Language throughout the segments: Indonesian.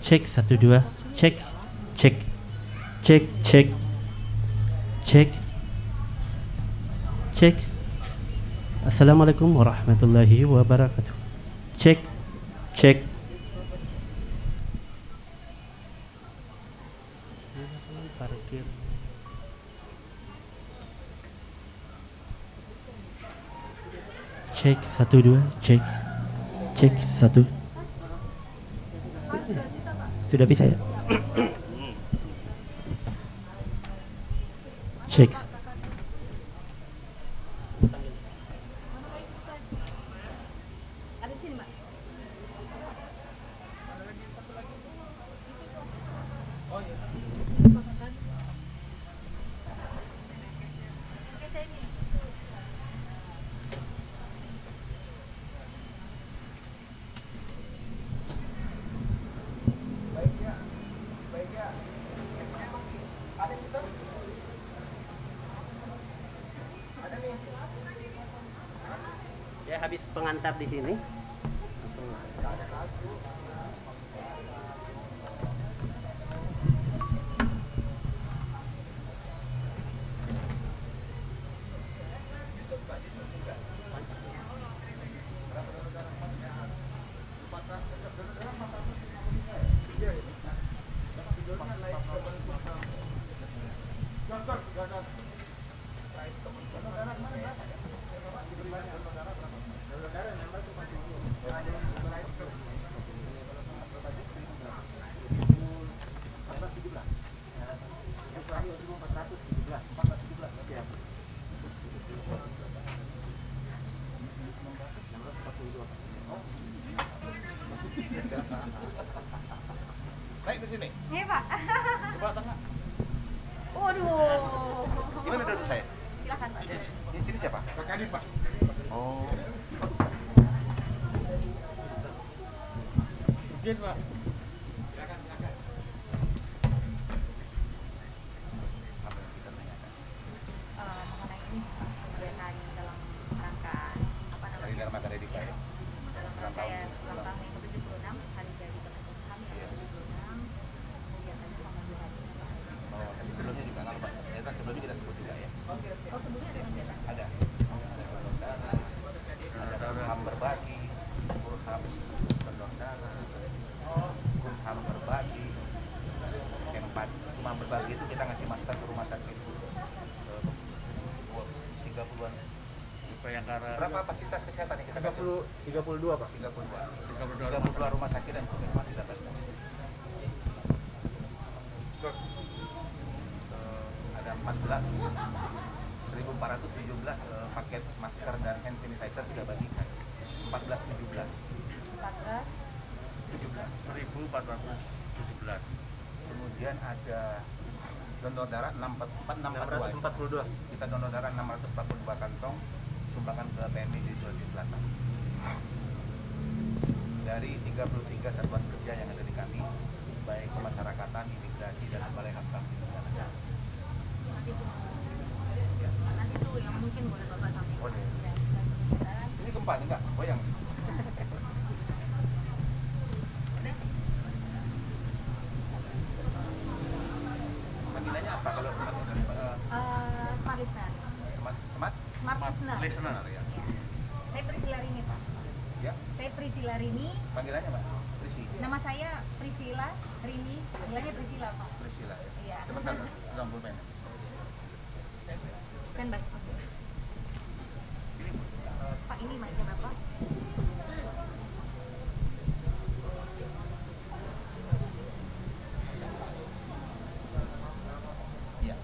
Cek satu dua. Cek. Cek. Cek. Cek. Cek. Cek. Assalamualaikum warahmatullahi wabarakatuh. Cek. Cek. Parkir. Cek satu dua. Cek. Cek satu. Sudah bisa ya? Cek. Ya habis pengantar di sini. Naik ke sini. Iya, Pak. Coba tengah. Waduh. Gimana duduk saya? Silakan, Pak. Di sini siapa? Kak Kadip, Pak. Oh. Mungkin, Pak. Silakan, silakan. Apa yang kita tanyakan? Mengenai ini kegiatan dalam rangka apa Dari namanya? dalam materi di Pak ya? Dalam rangka ya ulang tahun yang ke-76 hari jadi Kemenkumham yang ke-76 kegiatannya mengambil hati. Oh, tapi sebelumnya juga kalau Pak, ternyata sebelumnya kita sebut juga ya. Oh, sebelumnya ada kegiatan? Ada donor darah, ada Kumham berbagi, Kumham donor darah, Kumham berbagi. Yang empat Kumham berbagi itu kita ngasih masker ke rumah sakit 30-an. Bayangkara Berapa fasilitas kesehatan yang kita kasih? 32 Pak. 32 rumah sakit dan puskesmas di atasnya. Ada 14.417 paket masker dan hand sanitizer kita bagikan. 14.17. 14 17. 1417. Kemudian ada donor darah 642. 642. Kita donor darah 642 kantong sumbangan ke PMI di Sulawesi Selatan. Dari 33 satuan kerja yang ada di kami, baik pemasyarakatan, imigrasi, dan balai hak kami. nanti tuh yang mungkin boleh Bapak sampaikan. Boleh. Ya, kita Ini gempa nih enggak? Goyang. Panggilannya apa kalau smart Smart Listener. smart Smart Listener. Listener ya? Ya. Saya Priscilla Rini, Pak. Ya, Saya Priscilla Rini. panggilannya Pak. Prisi. Nama saya Priscilla Rini. Panggilannya Priscilla, Pak. Priscilla ya. Iya. Sebentar, dalam pulpen. Kan baik. Pak, ini mic-nya Bapak. Iya.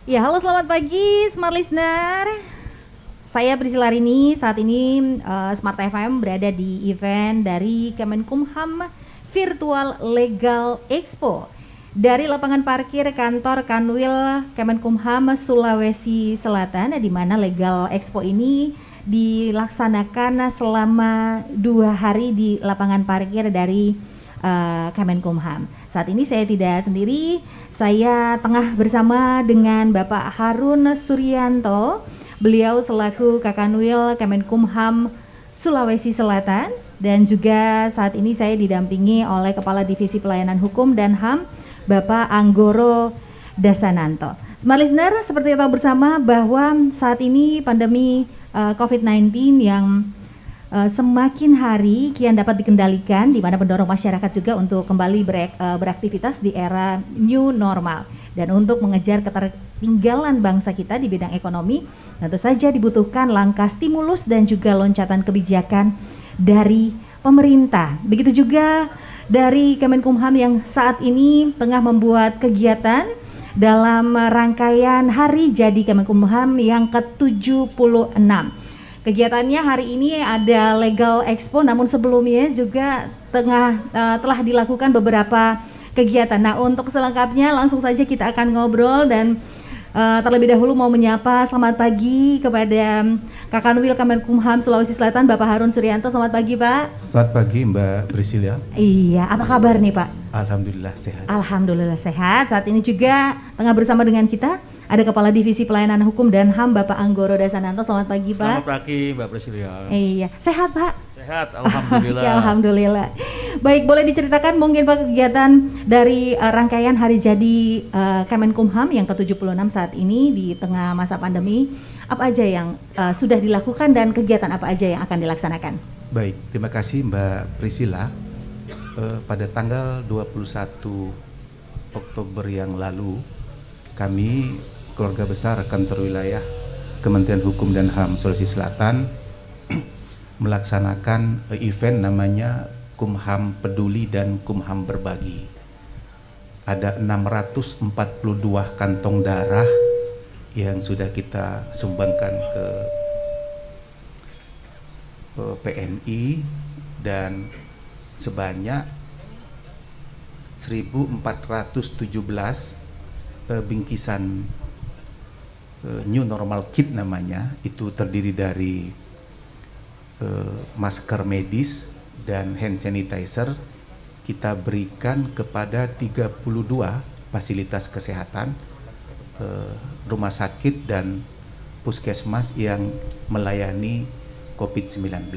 Ya, halo selamat pagi Smart Listener. Saya Priscilla Rini. Saat ini Smart FM berada di event dari Kemenkumham Virtual Legal Expo dari lapangan parkir kantor Kanwil Kemenkumham Sulawesi Selatan, di mana Legal Expo ini dilaksanakan selama 2 hari di lapangan parkir dari Kemenkumham. Saat ini saya tidak sendiri, saya tengah bersama dengan Bapak Harun Suryanto. Beliau selaku Kakanwil Kemenkumham Sulawesi Selatan, dan juga saat ini saya didampingi oleh Kepala Divisi Pelayanan Hukum dan HAM Bapak Anggoro Dasananto. Smart Listener, seperti kita tahu bersama bahwa saat ini pandemi COVID-19 yang semakin hari kian dapat dikendalikan, di mana mendorong masyarakat juga untuk kembali beraktivitas di era new normal. Dan untuk mengejar ketertinggalan bangsa kita di bidang ekonomi, tentu saja dibutuhkan langkah stimulus dan juga loncatan kebijakan dari pemerintah. Begitu juga dari Kemenkumham yang saat ini tengah membuat kegiatan dalam rangkaian Hari Jadi Kemenkumham yang ke-76. Kegiatannya hari ini ada Legal Expo, namun sebelumnya juga telah dilakukan beberapa kegiatan. Nah, untuk selengkapnya langsung saja kita akan ngobrol, dan terlebih dahulu mau menyapa selamat pagi kepada Kakanwil Kemenkumham Sulawesi Selatan Bapak Harun Suryanto. Selamat pagi Pak. Selamat pagi Mbak Priscilla. Iya, apa kabar nih Pak? Alhamdulillah sehat. Alhamdulillah sehat. Saat ini juga tengah bersama dengan kita ada Kepala Divisi Pelayanan Hukum dan HAM Bapak Anggoro Dasananto. Selamat pagi Pak. Selamat pagi Mbak Priscilla. Iya, sehat Pak? Sehat, alhamdulillah. Ya, alhamdulillah. Baik, boleh diceritakan mungkin Pak kegiatan dari rangkaian Hari Jadi Kemenkumham yang ke-76 saat ini di tengah masa pandemi, apa aja yang sudah dilakukan dan kegiatan apa aja yang akan dilaksanakan? Baik, terima kasih Mbak Priscilla. Pada tanggal 21 Oktober yang lalu, kami keluarga besar kantor wilayah Kementerian Hukum dan HAM Sulawesi Selatan melaksanakan event namanya Kumham Peduli dan Kumham Berbagi. Ada 642 kantong darah yang sudah kita sumbangkan ke PMI, dan sebanyak 1417 bingkisan New Normal Kit namanya. Itu terdiri dari masker medis dan hand sanitizer. Kita berikan kepada 32 fasilitas kesehatan, rumah sakit dan puskesmas yang melayani COVID-19.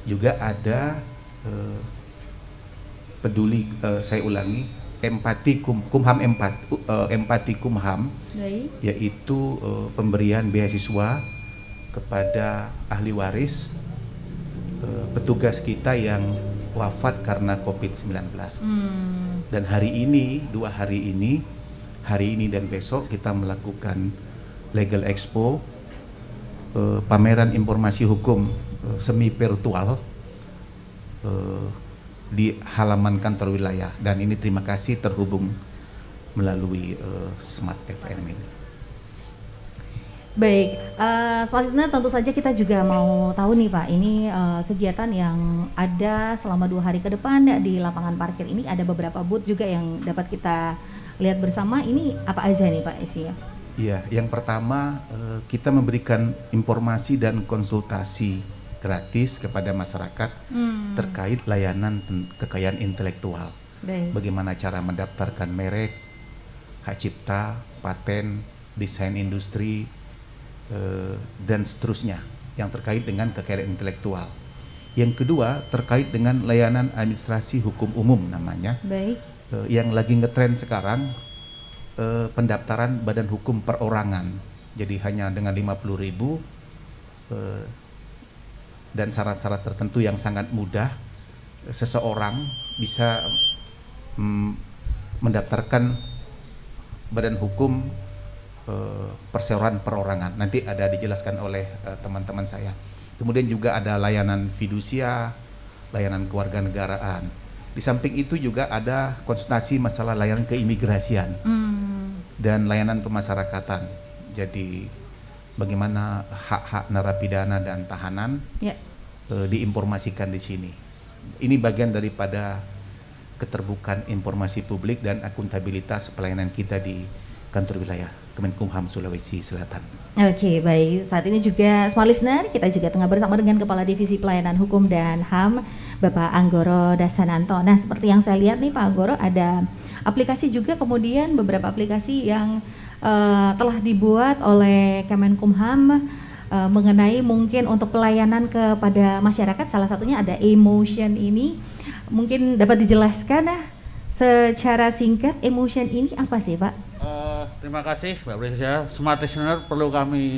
Juga ada empati kumham, yaitu pemberian beasiswa kepada ahli waris petugas kita yang wafat karena COVID-19. Dan hari ini, 2 hari ini, hari ini dan besok kita melakukan Legal Expo, pameran informasi hukum semi virtual di halaman kantor wilayah, dan ini terima kasih terhubung melalui Smart FM ini. Baik, Smart Listener, tentu saja kita juga mau tahu nih Pak, ini kegiatan yang ada selama 2 hari ke depan di lapangan parkir ini, ada beberapa booth juga yang dapat kita lihat bersama. Ini apa aja nih Pak isinya? Iya, yang pertama kita memberikan informasi dan konsultasi gratis kepada masyarakat terkait layanan kekayaan intelektual. Baik. Bagaimana cara mendaftarkan merek, hak cipta, paten, desain industri, dan seterusnya yang terkait dengan kekayaan intelektual. Yang kedua terkait dengan layanan administrasi hukum umum namanya. Baik. Yang lagi ngetren sekarang, pendaftaran badan hukum perorangan. Jadi hanya dengan 50.000 dan syarat-syarat tertentu yang sangat mudah, seseorang bisa mendaftarkan badan hukum perseroan perorangan. Nanti ada dijelaskan oleh teman-teman saya. Kemudian juga ada layanan fidusia, layanan kewarganegaraan. Di samping itu juga ada konsultasi masalah layanan keimigrasian. dan layanan pemasyarakatan. Jadi bagaimana hak-hak narapidana dan tahanan Ya. diinformasikan di sini. Ini bagian daripada keterbukaan informasi publik dan akuntabilitas pelayanan kita di kantor wilayah Kemenkumham Sulawesi Selatan. Oke, baik. Saat ini juga Smart Listener, kita juga tengah bersama dengan Kepala Divisi Pelayanan Hukum dan HAM, Bapak Anggoro Dasananto. Nah, seperti yang saya lihat nih Pak Anggoro, ada aplikasi juga, kemudian beberapa aplikasi yang telah dibuat oleh Kemenkumham mengenai mungkin untuk pelayanan kepada masyarakat. Salah satunya ada Emotion ini. Mungkin dapat dijelaskan secara singkat, Emotion ini apa sih Pak? Terima kasih Mbak Presiden. Smart Listener perlu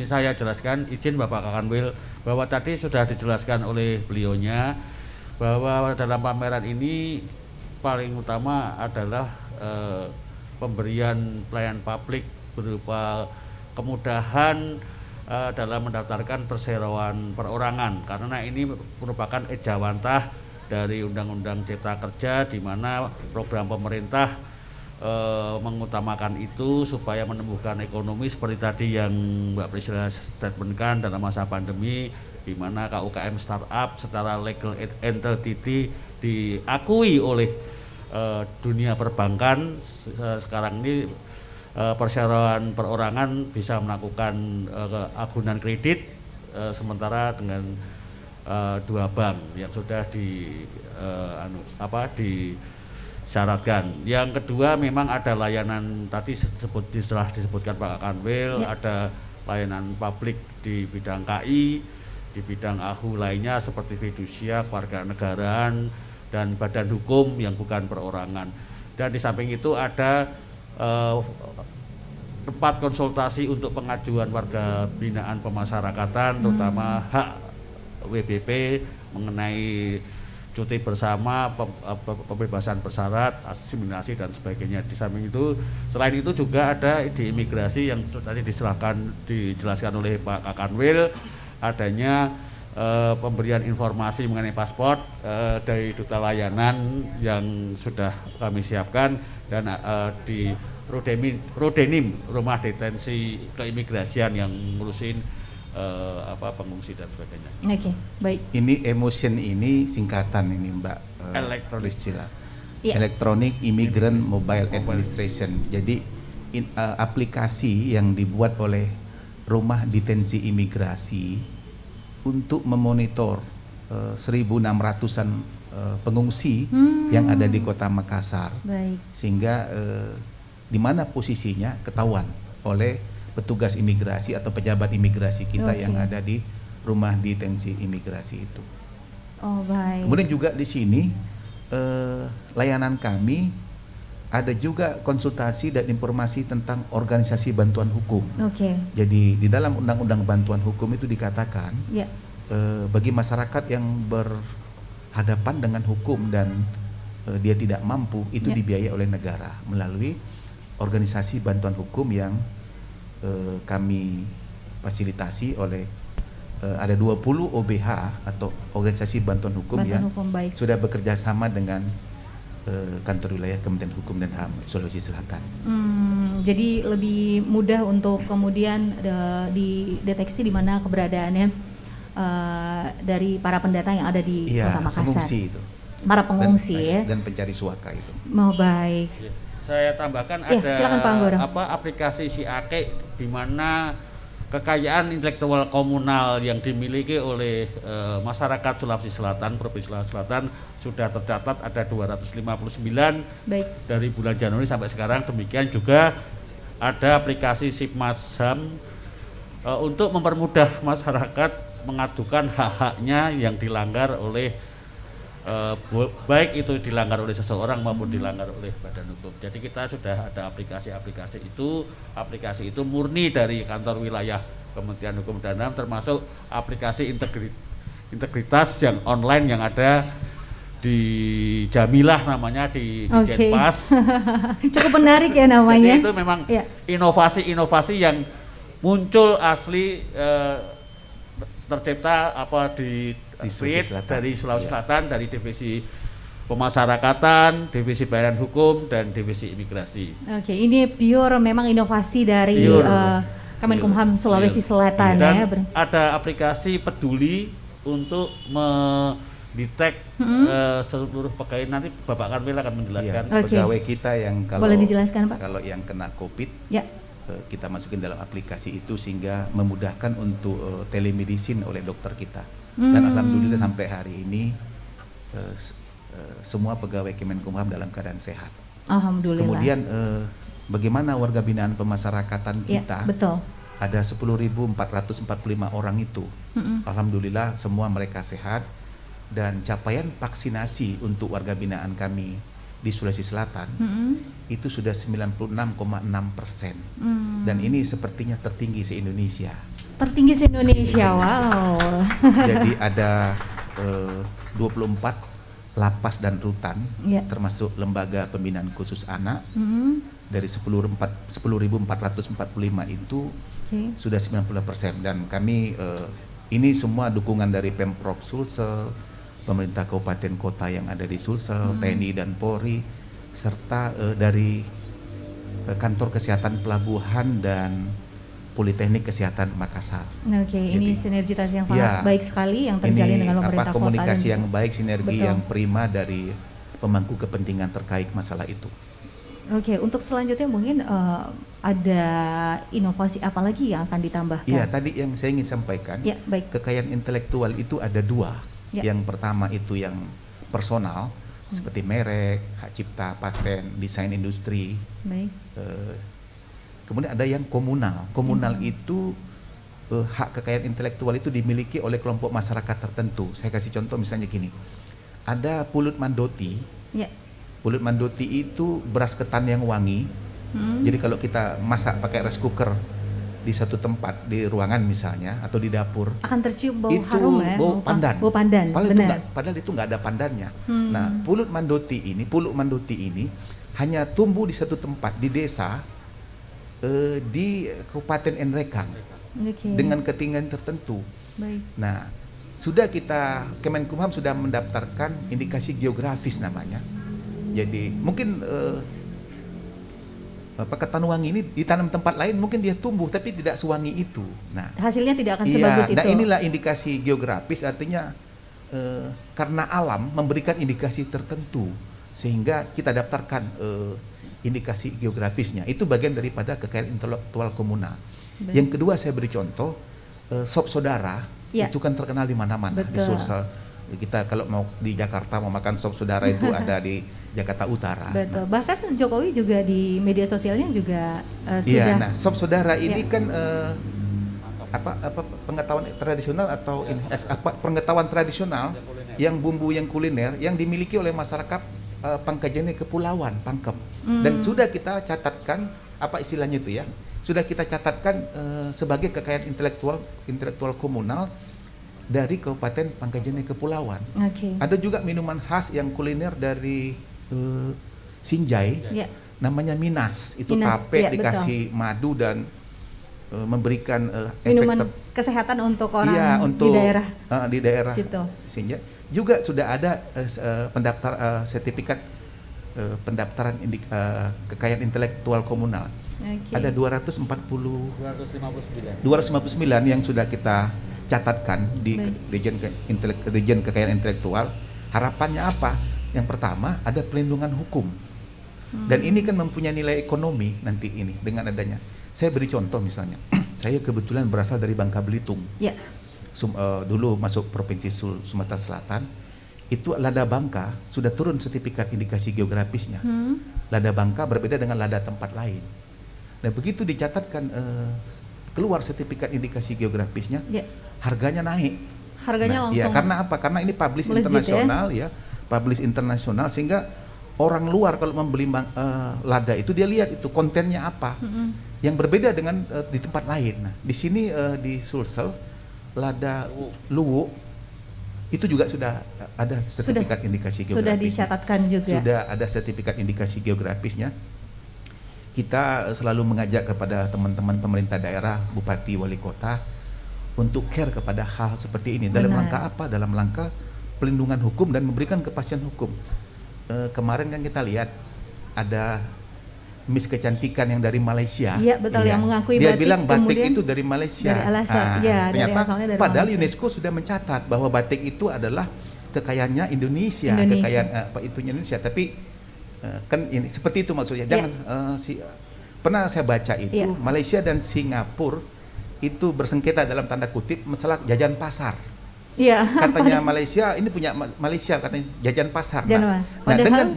saya jelaskan, izin Bapak Kakanwil, bahwa tadi sudah dijelaskan oleh beliaunya bahwa dalam pameran ini paling utama adalah pemberian pelayanan publik berupa kemudahan dalam mendaftarkan perseroan perorangan, karena ini merupakan ejawantah dari Undang-Undang Cipta Kerja, di mana program pemerintah mengutamakan itu supaya menumbuhkan ekonomi seperti tadi yang Mbak Presiden statementkan dalam masa pandemi, di mana KUKM startup secara legal entity diakui oleh dunia perbankan. Sekarang ini perseroan perorangan bisa melakukan agunan kredit, sementara dengan 2 bank yang sudah disyaratkan. Yang kedua, memang ada layanan tadi disebutkan Pak Kanwil, ada layanan publik di bidang KI, di bidang AHU lainnya seperti fidusia, kewarganegaraan, dan badan hukum yang bukan perorangan. Dan di samping itu ada tempat konsultasi untuk pengajuan warga binaan pemasyarakatan, terutama hak WBP mengenai cuti bersama, pembebasan bersyarat, asimilasi dan sebagainya. Di samping itu, selain itu juga ada di imigrasi yang tadi dijelaskan oleh Pak Kakanwil, adanya pemberian informasi mengenai paspor dari duta layanan yang sudah kami siapkan, dan di Rodenim, rumah detensi keimigrasian yang ngurusin pengungsi dan sebagainya. Oke, baik. Ini Emotion ini singkatan ini Mbak Priscilla. Electronic Immigrant Mobile Administration. Jadi aplikasi yang dibuat oleh rumah detensi imigrasi untuk memonitor 1.600-an pengungsi yang ada di Kota Makassar. Baik. Sehingga di mana posisinya ketahuan oleh petugas imigrasi atau pejabat imigrasi kita yang ada di rumah detensi imigrasi itu. Oh, baik. Kemudian juga di sini layanan kami ada juga konsultasi dan informasi tentang organisasi bantuan hukum. Oke. Jadi di dalam Undang-Undang Bantuan Hukum itu dikatakan bagi masyarakat yang berhadapan dengan hukum dan dia tidak mampu, itu dibiayai oleh negara melalui organisasi bantuan hukum yang kami fasilitasi oleh ada 20 OBH atau organisasi bantuan hukum yang sudah bekerja sama dengan kantor wilayah Kementerian Hukum dan HAM Sulawesi Selatan. Jadi lebih mudah untuk kemudian dideteksi di mana keberadaannya dari para pendatang yang ada di Kota Makassar. Pengungsi itu. Para pengungsi dan pencari suaka itu. Oh, baik. Saya tambahkan ada aplikasi SIAKE, di mana kekayaan intelektual komunal yang dimiliki oleh masyarakat Sulawesi Selatan, Provinsi Sulawesi Selatan sudah tercatat ada 259 dari bulan Januari sampai sekarang. Demikian juga ada aplikasi Sipmasham untuk mempermudah masyarakat mengadukan hak-haknya yang dilanggar oleh baik itu dilanggar oleh seseorang maupun dilanggar oleh badan hukum. Jadi kita sudah ada aplikasi-aplikasi itu. Aplikasi itu murni dari kantor wilayah Kementerian Hukum dan HAM, termasuk aplikasi integritas yang online yang ada di Jamilah namanya, di Jenpas. Cukup menarik ya namanya. Jadi itu memang inovasi-inovasi yang muncul asli tercipta di Sulawesi Selatan, dari Sulawesi Selatan, dari divisi Pemasyarakatan, Divisi Bayaran Hukum, dan Divisi Imigrasi. Oke, ini pure memang inovasi dari Pure. Kemenkumham Sulawesi Selatan Dan ya. ada aplikasi peduli untuk mendetek seluruh pegawai. Nanti Bapak Karmil akan menjelaskan. Oke. Pegawai kita yang kalau Boleh dijelaskan, Pak? kalau yang kena COVID, Ya. kita masukin dalam aplikasi itu sehingga memudahkan untuk telemedicine oleh dokter kita. Dan alhamdulillah sampai hari ini semua pegawai Kemenkumham dalam keadaan sehat. Alhamdulillah. Kemudian bagaimana warga binaan pemasyarakatan Ya, kita? betul. Ada 10.445 orang itu. Alhamdulillah semua mereka sehat, dan capaian vaksinasi untuk warga binaan kami di Sulawesi Selatan itu sudah 96,6%. Dan ini sepertinya tertinggi se-Indonesia. Tertinggi se-Indonesia, wow. Jadi ada 24 lapas dan rutan, Ya. termasuk lembaga pembinaan khusus anak. Dari 10.445 itu Oke. sudah 90%, dan kami ini semua dukungan dari Pemprov Sulsel, pemerintah kabupaten kota yang ada di Sulsel, TNI dan Polri, serta dari kantor kesehatan pelabuhan dan Politeknik Kesehatan Makassar. Oke, ini Jadi, sinergitas yang sangat ya, baik sekali yang terjalin Ini dengan pemerintah kota. komunikasi dan yang baik, sinergi Betul. yang prima dari pemangku kepentingan terkait masalah itu. Oke, untuk selanjutnya mungkin ada inovasi apa lagi yang akan ditambahkan? Iya, tadi yang saya ingin sampaikan, Ya, baik. kekayaan intelektual itu ada dua. Ya. Yang pertama itu yang personal, seperti merek, hak cipta, paten, desain industri. Baik. Kemudian ada yang komunal. Komunal itu hak kekayaan intelektual itu dimiliki oleh kelompok masyarakat tertentu. Saya kasih contoh misalnya gini. Ada pulut mandoti. Ya. Pulut mandoti itu beras ketan yang wangi. Jadi kalau kita masak pakai rice cooker di satu tempat, di ruangan misalnya atau di dapur, Akan tercium bau itu harum ya? bau pandan. Bau pandan, benar. Padahal itu nggak ada pandannya. Nah, pulut mandoti ini hanya tumbuh di satu tempat di desa, di Kabupaten Enrekang, Oke. dengan ketinggian tertentu. Baik. Nah, Kemenkumham sudah mendaftarkan indikasi geografis namanya. Jadi mungkin ketan wangi ini ditanam tempat lain mungkin dia tumbuh tapi tidak sewangi itu. Nah, Hasilnya tidak akan sebagus itu. nah inilah indikasi geografis, artinya karena alam memberikan indikasi tertentu sehingga kita daftarkan indikasi geografisnya. Itu bagian daripada kekayaan intelektual komunal. Baik. Yang kedua saya beri contoh, sop saudara Ya. itu kan terkenal di mana-mana di Betul. Sulsel. Kita kalau mau di Jakarta mau makan sop saudara itu ada di Jakarta Utara. Betul. Bahkan Jokowi juga di media sosialnya juga Iya, sudah. nah sop saudara ini Ya. kan pengetahuan tradisional atau pengetahuan tradisional yang bumbu yang kuliner yang dimiliki oleh masyarakat Pangkajene Kepulauan, Pangkep. Dan sudah kita catatkan apa istilahnya itu ya? Sudah kita catatkan sebagai kekayaan intelektual komunal dari Kabupaten Pangkajene Kepulauan. Oke. Ada juga minuman khas yang kuliner dari Sinjai, Ya. namanya Minas. Itu Minas, tape ya, dikasih madu dan memberikan Minuman efek kesehatan untuk orang iya, di daerah. di daerah situ. Sinjai. Juga sudah ada sertifikat pendaftaran kekayaan intelektual komunal. Oke. Ada 259 yang sudah kita catatkan di Baik. Dirjen Kekayaan Intelektual. Harapannya apa? Yang pertama ada pelindungan hukum. Dan ini kan mempunyai nilai ekonomi nanti ini dengan adanya. Saya beri contoh misalnya. Saya kebetulan berasal dari Bangka Belitung. Ya. Dulu masuk Provinsi Sumatera Selatan. Itu lada Bangka sudah turun sertifikat indikasi geografisnya. Lada Bangka berbeda dengan lada tempat lain. Nah, begitu dicatatkan keluar sertifikat indikasi geografisnya, Ya. harganya naik. Harganya Iya, langsung. karena apa? Karena ini publish melejit, internasional ya, publish internasional, sehingga orang luar kalau membeli lada itu dia lihat itu kontennya apa. Yang berbeda dengan di tempat lain. Nah, di sini di Sulsel lada luwu itu juga sudah ada sertifikat indikasi geografis. Sudah dicatatkan juga. Sudah ada sertifikat indikasi geografisnya. Kita selalu mengajak kepada teman-teman pemerintah daerah, bupati, wali kota untuk care kepada hal seperti ini. Dalam Benar. rangka apa? Dalam rangka pelindungan hukum dan memberikan kepastian hukum. kemarin kan kita lihat ada Miss Kecantikan yang dari Malaysia. Iya, betul, yang mengakui dia batik, bilang batik kemudian itu dari Malaysia. dari Al-Azhar. Iya, dari ternyata asalnya dari padahal Malaysia. UNESCO sudah mencatat bahwa batik itu adalah kekayaannya Indonesia. Kekayaan itunya Indonesia. Tapi kan ini seperti itu maksudnya. Jangan pernah saya baca itu Malaysia dan Singapura itu bersengketa dalam tanda kutip masalah jajan pasar. Iya. Katanya Malaysia, ini punya Malaysia katanya jajan pasar. Nah,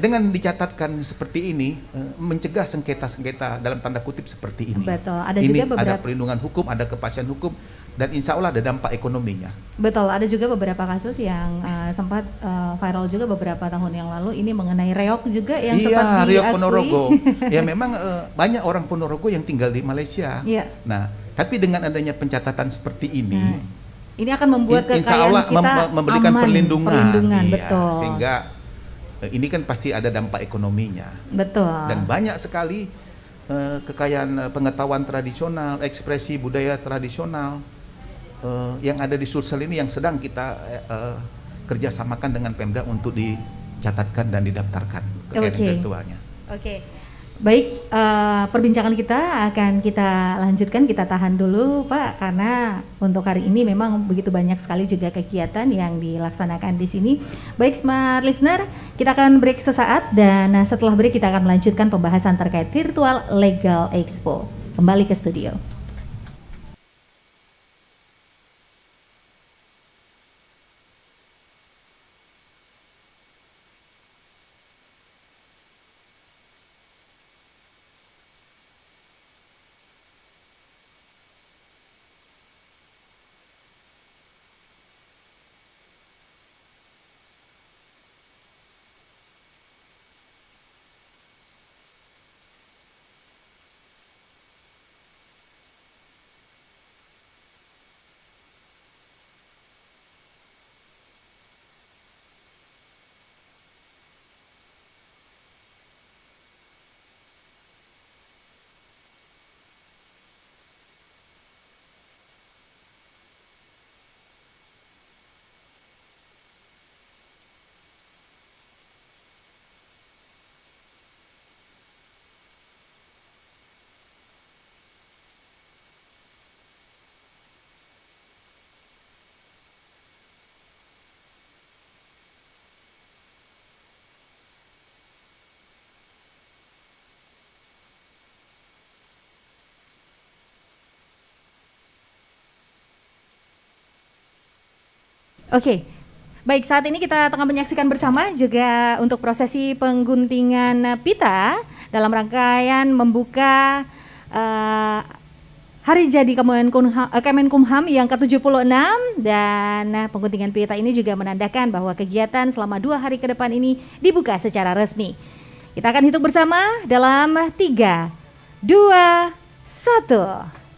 dengan dicatatkan seperti ini mencegah sengketa-sengketa dalam tanda kutip seperti ini. Betul. Ada ini juga beberapa ada perlindungan hukum, ada kepastian hukum, dan insya Allah ada dampak ekonominya. Betul. Ada juga beberapa kasus yang sempat viral juga beberapa tahun yang lalu. Ini mengenai reok juga yang sempat diakui. Reok Ponorogo. Ya memang banyak orang Ponorogo yang tinggal di Malaysia. Iya. Nah, tapi dengan adanya pencatatan seperti ini. Ini akan membuat insya Allah kita memberikan aman, perlindungan iya, betul. Sehingga ini kan pasti ada dampak ekonominya. Betul. Dan banyak sekali kekayaan pengetahuan tradisional, ekspresi budaya tradisional yang ada di Sulsel ini yang sedang kita kerjasamakan dengan Pemda untuk dicatatkan dan didaftarkan kekayaan intelektualnya. Oke. Baik, perbincangan kita akan kita lanjutkan, kita tahan dulu Pak, karena untuk hari ini memang begitu banyak sekali juga kegiatan yang dilaksanakan di sini. Baik Smart Listener, kita akan break sesaat dan setelah break kita akan melanjutkan pembahasan terkait Virtual Legal Expo. Kembali ke studio. Oke, baik, saat ini kita tengah menyaksikan bersama juga untuk prosesi pengguntingan pita dalam rangkaian membuka Hari Jadi Kemenkumham yang ke-76, dan pengguntingan pita ini juga menandakan bahwa kegiatan selama 2 hari ke depan ini dibuka secara resmi. Kita akan hitung bersama dalam 3, 2, 1.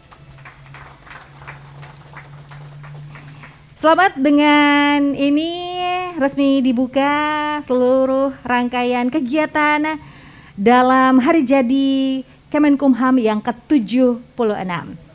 Selamat, dengan ini resmi dibuka seluruh rangkaian kegiatan dalam Hari Jadi Kemenkumham yang ke-76.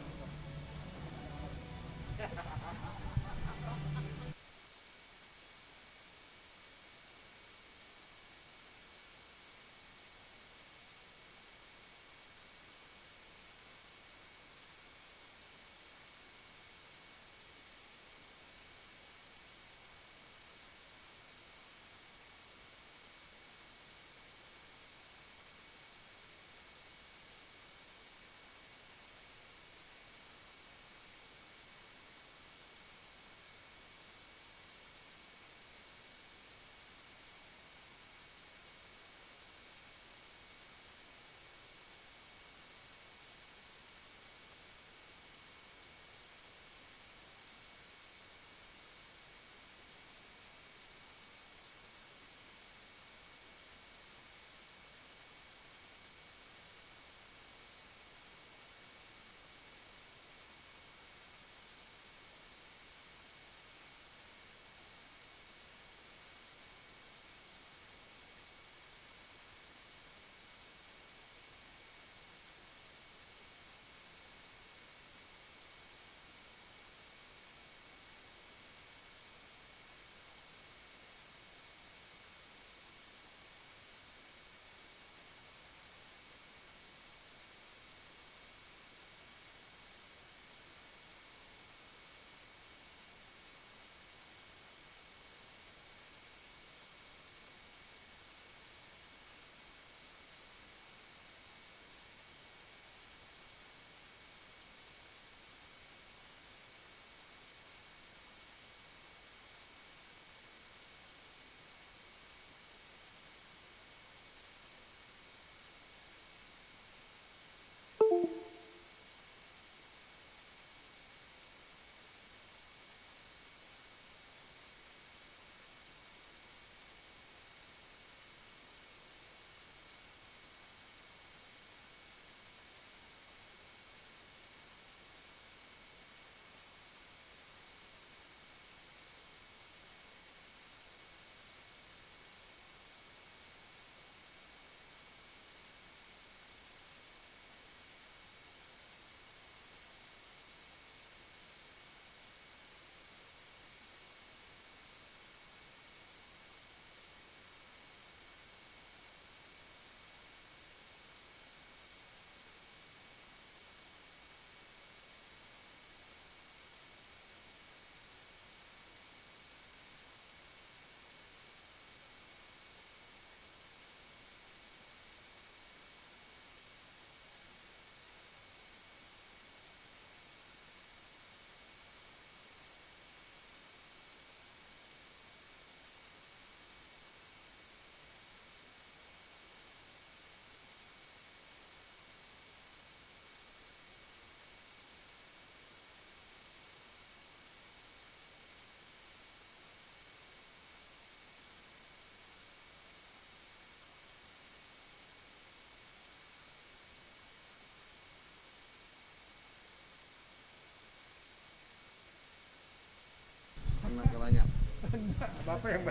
Bapak yang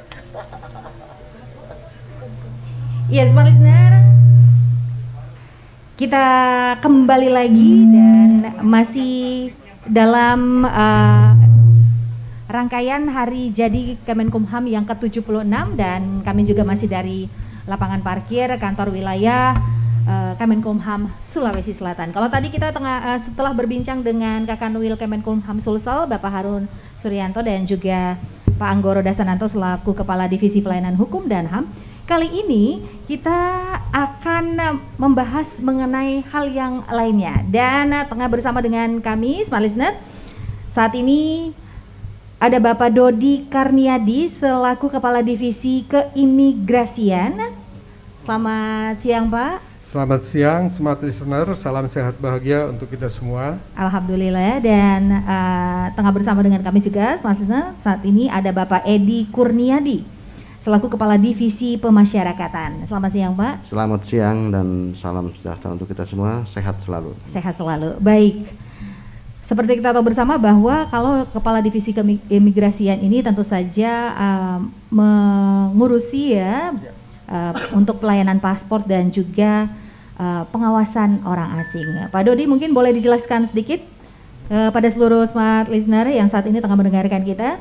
Iya, Smart Listener, kita kembali lagi dan masih dalam rangkaian hari jadi Kemenkumham yang ke-76 dan kami juga masih dari lapangan parkir kantor wilayah Kemenkumham Sulawesi Selatan. Kalau tadi kita setelah berbincang dengan Kakanwil Kemenkumham Sulsel, Bapak Harun Suryanto dan juga Pak Anggoro Dasananto selaku Kepala Divisi Pelayanan Hukum dan HAM. Kali ini kita akan membahas mengenai hal yang lainnya dan tengah bersama dengan kami Smart Listener. Saat ini ada Bapak Dodi Karniadi selaku Kepala Divisi Keimigrasian. Selamat siang Pak. Selamat siang Smart Listener, salam sehat bahagia untuk kita semua. Alhamdulillah dan tengah bersama dengan kami juga Smart Listener. Saat ini ada Bapak Edi Kurniadi selaku Kepala Divisi Pemasyarakatan. Selamat siang Pak. Selamat siang dan salam sejahtera untuk kita semua, sehat selalu. Sehat selalu, baik. Seperti kita tahu bersama bahwa kalau Kepala Divisi Keimigrasian ini tentu saja mengurusi untuk pelayanan paspor dan juga pengawasan orang asing. Pak Dodi mungkin boleh dijelaskan sedikit pada seluruh Smart Listener yang saat ini tengah mendengarkan kita,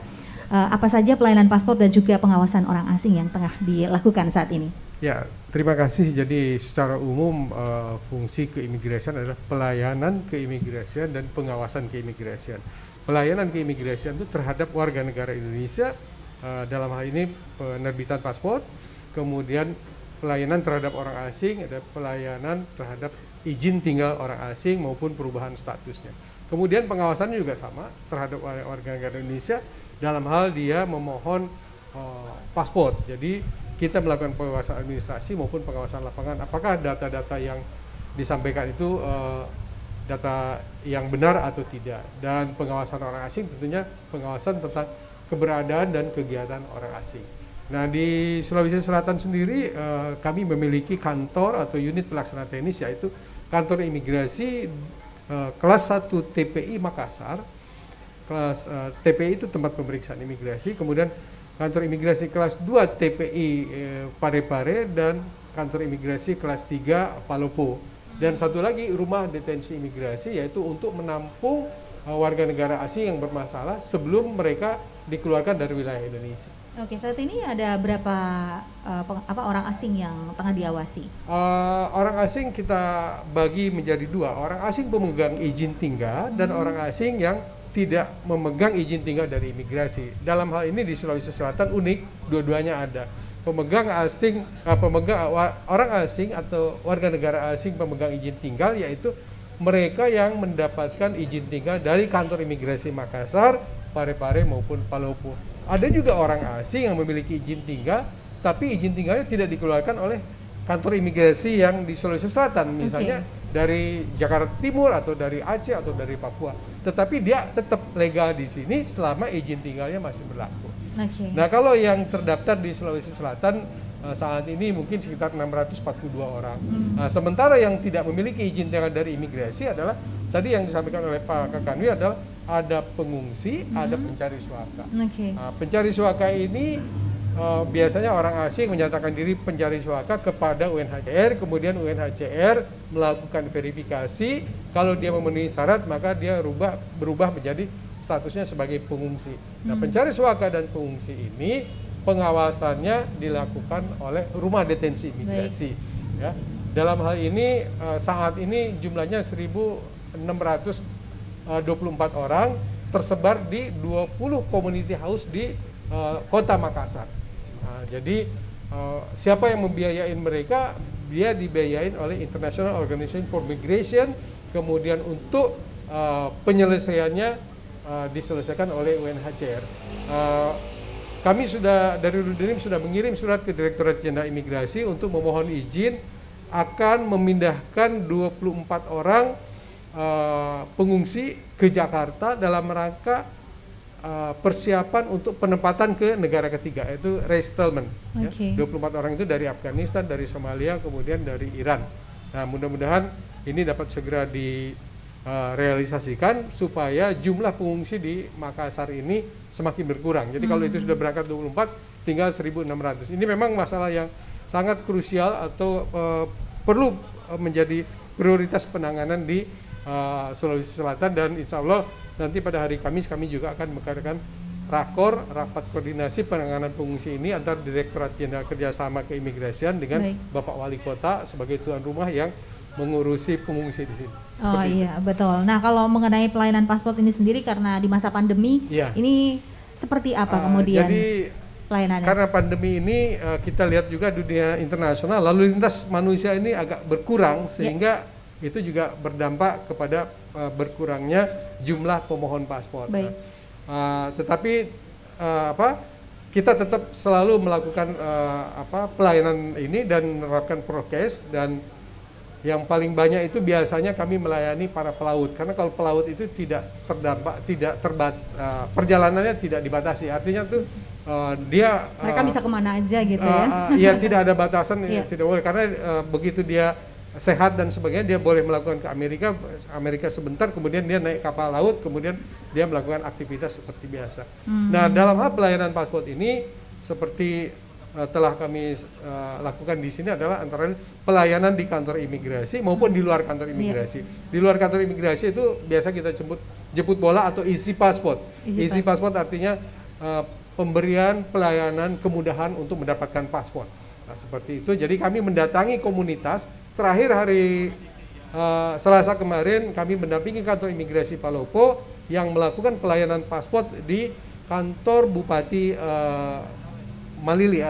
apa saja pelayanan paspor dan juga pengawasan orang asing yang tengah dilakukan saat ini? Ya, terima kasih. Jadi secara umum fungsi keimigrasian adalah pelayanan keimigrasian dan pengawasan keimigrasian. Pelayanan keimigrasian itu terhadap warga negara Indonesia, dalam hal ini penerbitan paspor, kemudian pelayanan terhadap orang asing, ada pelayanan terhadap izin tinggal orang asing maupun perubahan statusnya. Kemudian pengawasannya juga sama terhadap warga negara Indonesia dalam hal dia memohon paspor. Jadi kita melakukan pengawasan administrasi maupun pengawasan lapangan. Apakah data-data yang disampaikan itu data yang benar atau tidak. Dan pengawasan orang asing tentunya pengawasan tentang keberadaan dan kegiatan orang asing. Nah di Sulawesi Selatan sendiri kami memiliki kantor atau unit pelaksana teknis, yaitu kantor imigrasi kelas 1 TPI Makassar. Kelas TPI itu tempat pemeriksaan imigrasi, kemudian kantor imigrasi kelas 2 TPI Parepare dan kantor imigrasi kelas 3 Palopo. Dan satu lagi rumah detensi imigrasi, yaitu untuk menampung warga negara asing yang bermasalah sebelum mereka dikeluarkan dari wilayah Indonesia. Oke, saat ini ada berapa orang asing yang tengah diawasi? Orang asing kita bagi menjadi dua, orang asing pemegang izin tinggal dan orang asing yang tidak memegang izin tinggal dari imigrasi. Dalam hal ini di Sulawesi Selatan unik, dua-duanya ada. Orang asing atau warga negara asing pemegang izin tinggal, yaitu mereka yang mendapatkan izin tinggal dari kantor imigrasi Makassar, Parepare maupun Palopo. Ada juga orang asing yang memiliki izin tinggal, tapi izin tinggalnya tidak dikeluarkan oleh kantor imigrasi yang di Sulawesi Selatan, misalnya dari Jakarta Timur atau dari Aceh atau dari Papua. Tetapi dia tetap legal di sini selama izin tinggalnya masih berlaku. Nah kalau yang terdaftar di Sulawesi Selatan saat ini mungkin sekitar 642 orang. Nah, sementara yang tidak memiliki izin tinggal dari imigrasi adalah tadi yang disampaikan oleh Pak Kakanwi adalah ada pengungsi, ada pencari suaka. Nah, pencari suaka ini biasanya orang asing menyatakan diri pencari suaka kepada UNHCR, kemudian UNHCR melakukan verifikasi, kalau dia memenuhi syarat maka dia berubah menjadi statusnya sebagai pengungsi. Nah, pencari suaka dan pengungsi ini pengawasannya dilakukan oleh rumah detensi imigrasi. Ya. Dalam hal ini saat ini jumlahnya 1.624 orang tersebar di 20 community house di kota Makassar. Nah, jadi siapa yang membiayain mereka? Dia dibiayain oleh International Organization for Migration, kemudian untuk penyelesaiannya diselesaikan oleh UNHCR. Kami sudah dari Rudinim sudah mengirim surat ke Direktorat Jenderal Imigrasi untuk memohon izin akan memindahkan 24 orang pengungsi ke Jakarta dalam rangka persiapan untuk penempatan ke negara ketiga, yaitu resettlement. Ya. 24 orang itu dari Afghanistan, dari Somalia, kemudian dari Iran. Nah, mudah-mudahan ini dapat segera realisasikan supaya jumlah pengungsi di Makassar ini semakin berkurang. Jadi kalau itu sudah berangkat 24, tinggal 1.600. Ini memang masalah yang sangat krusial atau perlu menjadi prioritas penanganan di Sulawesi Selatan, dan insya Allah nanti pada hari Kamis kami juga akan mengadakan rapat koordinasi penanganan pengungsi ini antar Direktorat Jenderal Kerjasama Keimigrasian dengan Bapak Wali Kota sebagai tuan rumah yang mengurusi pengungsi di sini. Oh iya, betul. Nah, kalau mengenai pelayanan paspor ini sendiri karena di masa pandemi, ini seperti apa kemudian jadi, pelayanannya? Karena pandemi ini kita lihat juga dunia internasional lalu lintas manusia ini agak berkurang, sehingga itu juga berdampak kepada berkurangnya jumlah pemohon paspor. Baik. Tetapi kita tetap selalu melakukan pelayanan ini dan menerapkan prokes, dan yang paling banyak itu biasanya kami melayani para pelaut, karena kalau pelaut itu tidak terdampak, perjalanannya tidak dibatasi, artinya tuh dia mereka bisa kemana aja gitu ya? Ya tidak ada batasan, tidak boleh, karena begitu dia sehat dan sebagainya dia boleh melakukan ke Amerika sebentar, kemudian dia naik kapal laut, kemudian dia melakukan aktivitas seperti biasa. Nah, dalam hal pelayanan paspor ini seperti telah kami lakukan di sini adalah antara pelayanan di kantor imigrasi maupun di luar kantor imigrasi. Di luar kantor imigrasi itu biasa kita sebut jemput bola atau easy passport. Easy passport artinya pemberian pelayanan kemudahan untuk mendapatkan paspor. Nah, seperti itu. Jadi kami mendatangi komunitas. Terakhir hari Selasa kemarin kami mendampingi kantor imigrasi Palopo yang melakukan pelayanan paspor di kantor Bupati Malili,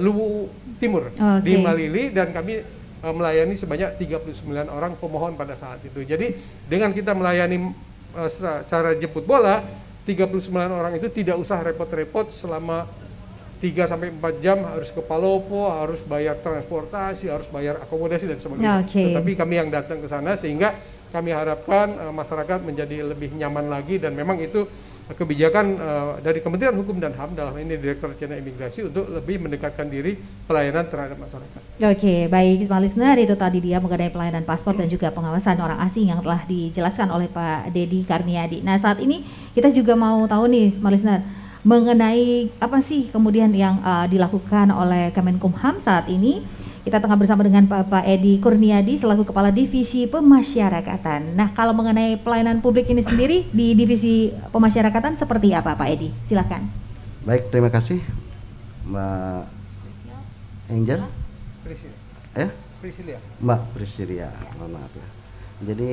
Luwu Timur di Malili, dan kami melayani sebanyak 39 orang pemohon pada saat itu. Jadi dengan kita melayani secara jemput bola, 39 orang itu tidak usah repot-repot selama 3-4 jam harus ke Palopo, harus bayar transportasi, harus bayar akomodasi dan sebagainya. Tetapi kami yang datang ke sana, sehingga kami harapkan masyarakat menjadi lebih nyaman lagi, dan memang itu kebijakan dari Kementerian Hukum dan HAM, dalam ini Direktorat Jenderal Imigrasi, untuk lebih mendekatkan diri pelayanan terhadap masyarakat. Oke, baik Smart Listener, itu tadi dia mengenai pelayanan paspor dan juga pengawasan orang asing yang telah dijelaskan oleh Pak Dedi Karniadi. Nah, saat ini kita juga mau tahu nih Smart Listener, mengenai apa sih kemudian yang dilakukan oleh Kemenkumham saat ini. Kita tengah bersama dengan Bapak Edi Kurniadi selaku Kepala Divisi Pemasyarakatan. Nah, kalau mengenai pelayanan publik ini sendiri di Divisi Pemasyarakatan seperti apa Pak Edi? Silakan. Baik, terima kasih Mbak Angel. Mbak Priscilia, mohon maaf ya. Jadi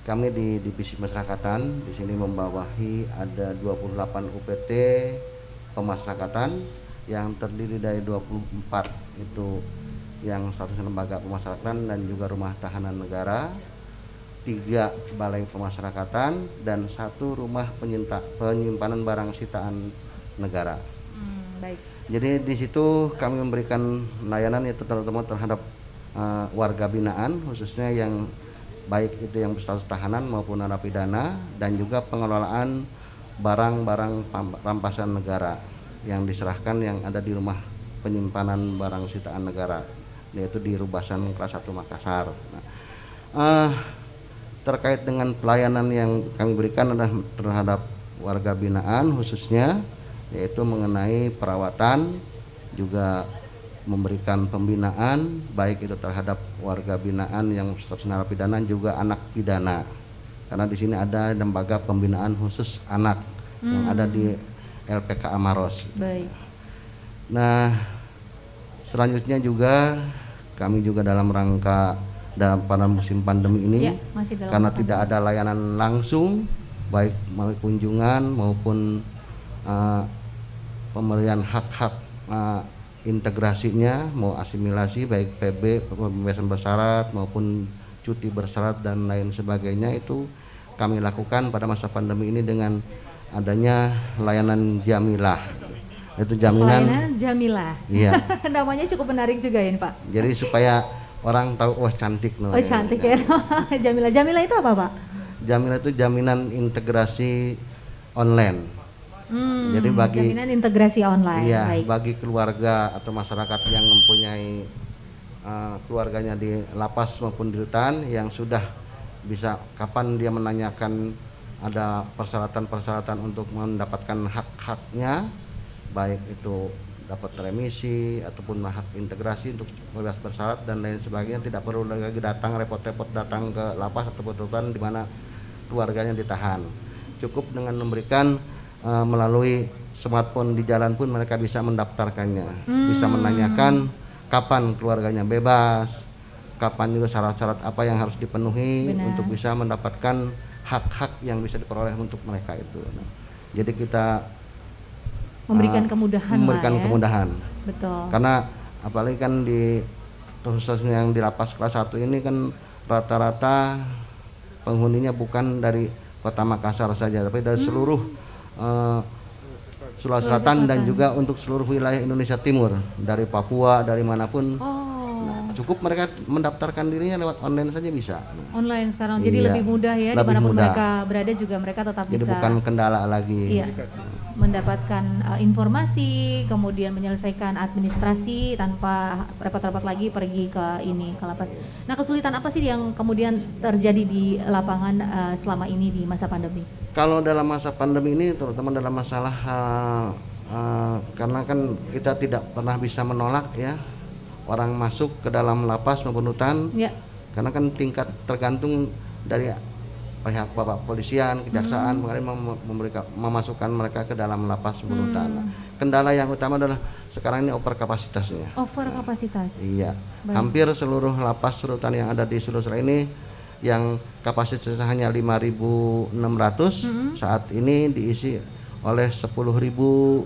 kami di Divisi Pemasyarakatan di sini membawahi ada 28 UPT pemasyarakatan yang terdiri dari 24 itu yang statusnya lembaga pemasyarakatan dan juga rumah tahanan negara, 3 balai pemasyarakatan, dan 1 rumah penyimpanan barang sitaan negara. Baik. Jadi di situ kami memberikan layanan itu terutama terhadap warga binaan, khususnya yang baik itu yang berstatus tahanan maupun narapidana, dan juga pengelolaan barang-barang rampasan negara yang diserahkan yang ada di rumah penyimpanan barang sitaan negara, yaitu di Rubasan Kelas 1 Makassar. Terkait dengan pelayanan yang kami berikan adalah terhadap warga binaan khususnya, yaitu mengenai perawatan, juga memberikan pembinaan baik itu terhadap warga binaan yang status narapidana, juga anak pidana, karena di sini ada lembaga pembinaan khusus anak yang ada di LPK Amaros. Baik. Nah, selanjutnya juga kami juga dalam rangka pada musim pandemi ini, karena tidak ada layanan langsung baik melalui kunjungan maupun pemberian hak-hak integrasinya, mau asimilasi baik PB, pembebasan bersyarat maupun cuti bersyarat dan lain sebagainya, itu kami lakukan pada masa pandemi ini dengan adanya layanan jamilah. Itu jaminan layanan jamilah. Iya. Namanya cukup menarik juga ya Pak. Jadi supaya orang tahu, oh cantik loh. Oh cantik ya. Jamilah. Jamilah itu apa Pak? Jamilah itu jaminan integrasi online. Jadi bagi jaminan integrasi online. Iya, baik. bagi keluarga atau masyarakat yang mempunyai keluarganya di lapas maupun di rutan yang sudah bisa kapan dia menanyakan ada persyaratan-persyaratan untuk mendapatkan hak-haknya, baik itu dapat remisi ataupun hak integrasi untuk bebas bersyarat dan lain sebagainya, tidak perlu lagi datang repot-repot datang ke lapas atau rutan di mana keluarganya ditahan. Cukup dengan memberikan melalui smartphone di jalan pun mereka bisa mendaftarkannya, bisa menanyakan kapan keluarganya bebas, kapan juga syarat-syarat apa yang harus dipenuhi. Benar. Untuk bisa mendapatkan hak-hak yang bisa diperoleh untuk mereka itu. Nah, jadi kita Memberikan kemudahan memberikan lah ya. kemudahan. Betul. Karena apalagi kan di khususnya yang di lapas kelas 1 ini kan rata-rata penghuninya bukan dari Kota Makassar saja, tapi dari seluruh Sulawesi Selatan dan juga untuk seluruh wilayah Indonesia Timur, dari Papua, dari manapun. Cukup mereka mendaftarkan dirinya lewat online saja bisa. Online sekarang jadi Iya, lebih mudah ya, lebih dimanapun mudah. mereka berada juga mereka tetap Jadi bisa bukan kendala lagi. iya, mendapatkan informasi, kemudian menyelesaikan administrasi tanpa repot-repot lagi pergi ke lapas. Nah, kesulitan apa sih yang kemudian terjadi di lapangan selama ini di masa pandemi? Kalau dalam masa pandemi ini, terutama dalam masalah karena kan kita tidak pernah bisa menolak ya orang masuk ke dalam lapas maupun rutan, Ya. karena kan tingkat tergantung dari pihak bapak polisian, kejaksaan memasukkan mereka ke dalam lapas maupun rutan. Kendala yang utama adalah sekarang ini over kapasitasnya. Over kapasitas. Iya, Baik. hampir seluruh lapas rutan yang ada di seluruh ini yang kapasitasnya hanya 5.600 saat ini diisi oleh 10.516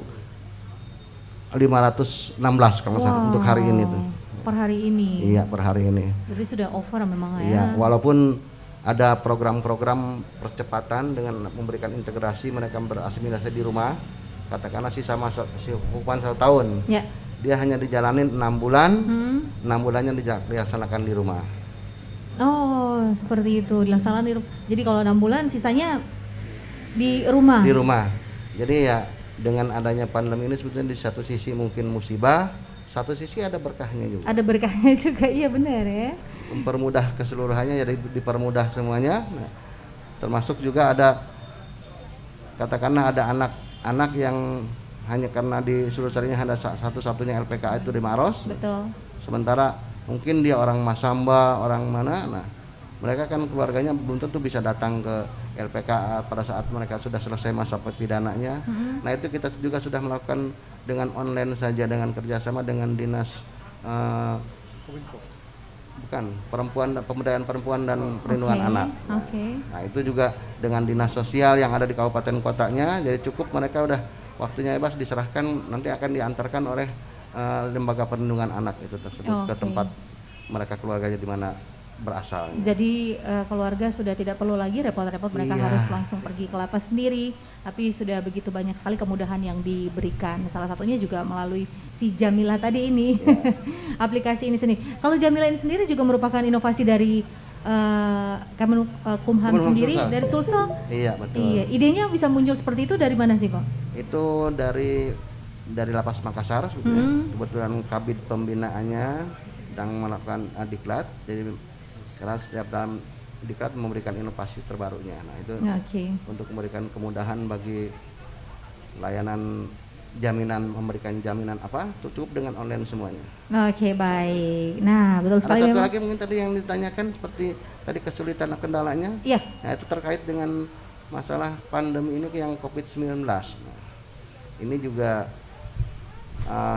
kalau nggak salah untuk hari ini tuh. Per hari ini. Iya, per hari ini. Jadi sudah over memang ya. Iya, walaupun ada program-program percepatan dengan memberikan integrasi mereka berasimilasi di rumah, katakanlah sisa masa hukuman 1 tahun. Ya. Dia hanya dijalanin 6 bulan, 6 bulannya dilaksanakan di rumah. Oh, seperti itu dilaksanakan di rumah. Jadi kalau 6 bulan sisanya di rumah. Di rumah. Jadi ya dengan adanya pandemi ini sebetulnya di satu sisi mungkin musibah, satu sisi ada berkahnya juga. Ada berkahnya juga, iya benar ya. Mempermudah keseluruhannya, jadi dipermudah semuanya. Nah, termasuk juga ada katakanlah ada anak-anak yang hanya karena di Sulawesi ada satu-satunya LPK itu di Maros. Betul. Sementara mungkin dia orang Masamba, orang mana, nah mereka kan keluarganya belum tentu bisa datang ke LPK pada saat mereka sudah selesai masa pidananya. Nah itu kita juga sudah melakukan dengan online saja dengan kerjasama dengan dinas pemberdayaan perempuan dan perlindungan anak. Nah itu juga dengan dinas sosial yang ada di kabupaten kotanya, jadi cukup mereka udah waktunya bebas diserahkan, nanti akan diantarkan oleh lembaga perlindungan anak itu tersebut ke tempat mereka keluarganya di mana berasal. Jadi keluarga sudah tidak perlu lagi repot-repot mereka harus langsung pergi ke lapas sendiri, tapi sudah begitu banyak sekali kemudahan yang diberikan. Salah satunya juga melalui si Jamilah tadi ini, aplikasi ini sendiri. Kalau Jamilah ini sendiri juga merupakan inovasi dari Kemenkumham sendiri, dari Sulsel. Iya betul. Iya, idenya bisa muncul seperti itu dari mana sih, Pak? Itu dari Lapas Makassar sebetulnya. Kebetulan Kabid pembinaannya sedang melakukan diklat, jadi karena setiap dalam diklat memberikan inovasi terbarunya. Nah itu untuk memberikan kemudahan bagi layanan jaminan, memberikan jaminan apa, tutup dengan online semuanya. Oke, baik. Nah betul sekali. Ada satu lagi mungkin tadi yang ditanyakan seperti tadi kesulitan kendalanya. Iya. Nah itu terkait dengan masalah pandemi ini yang COVID-19. Nah, ini juga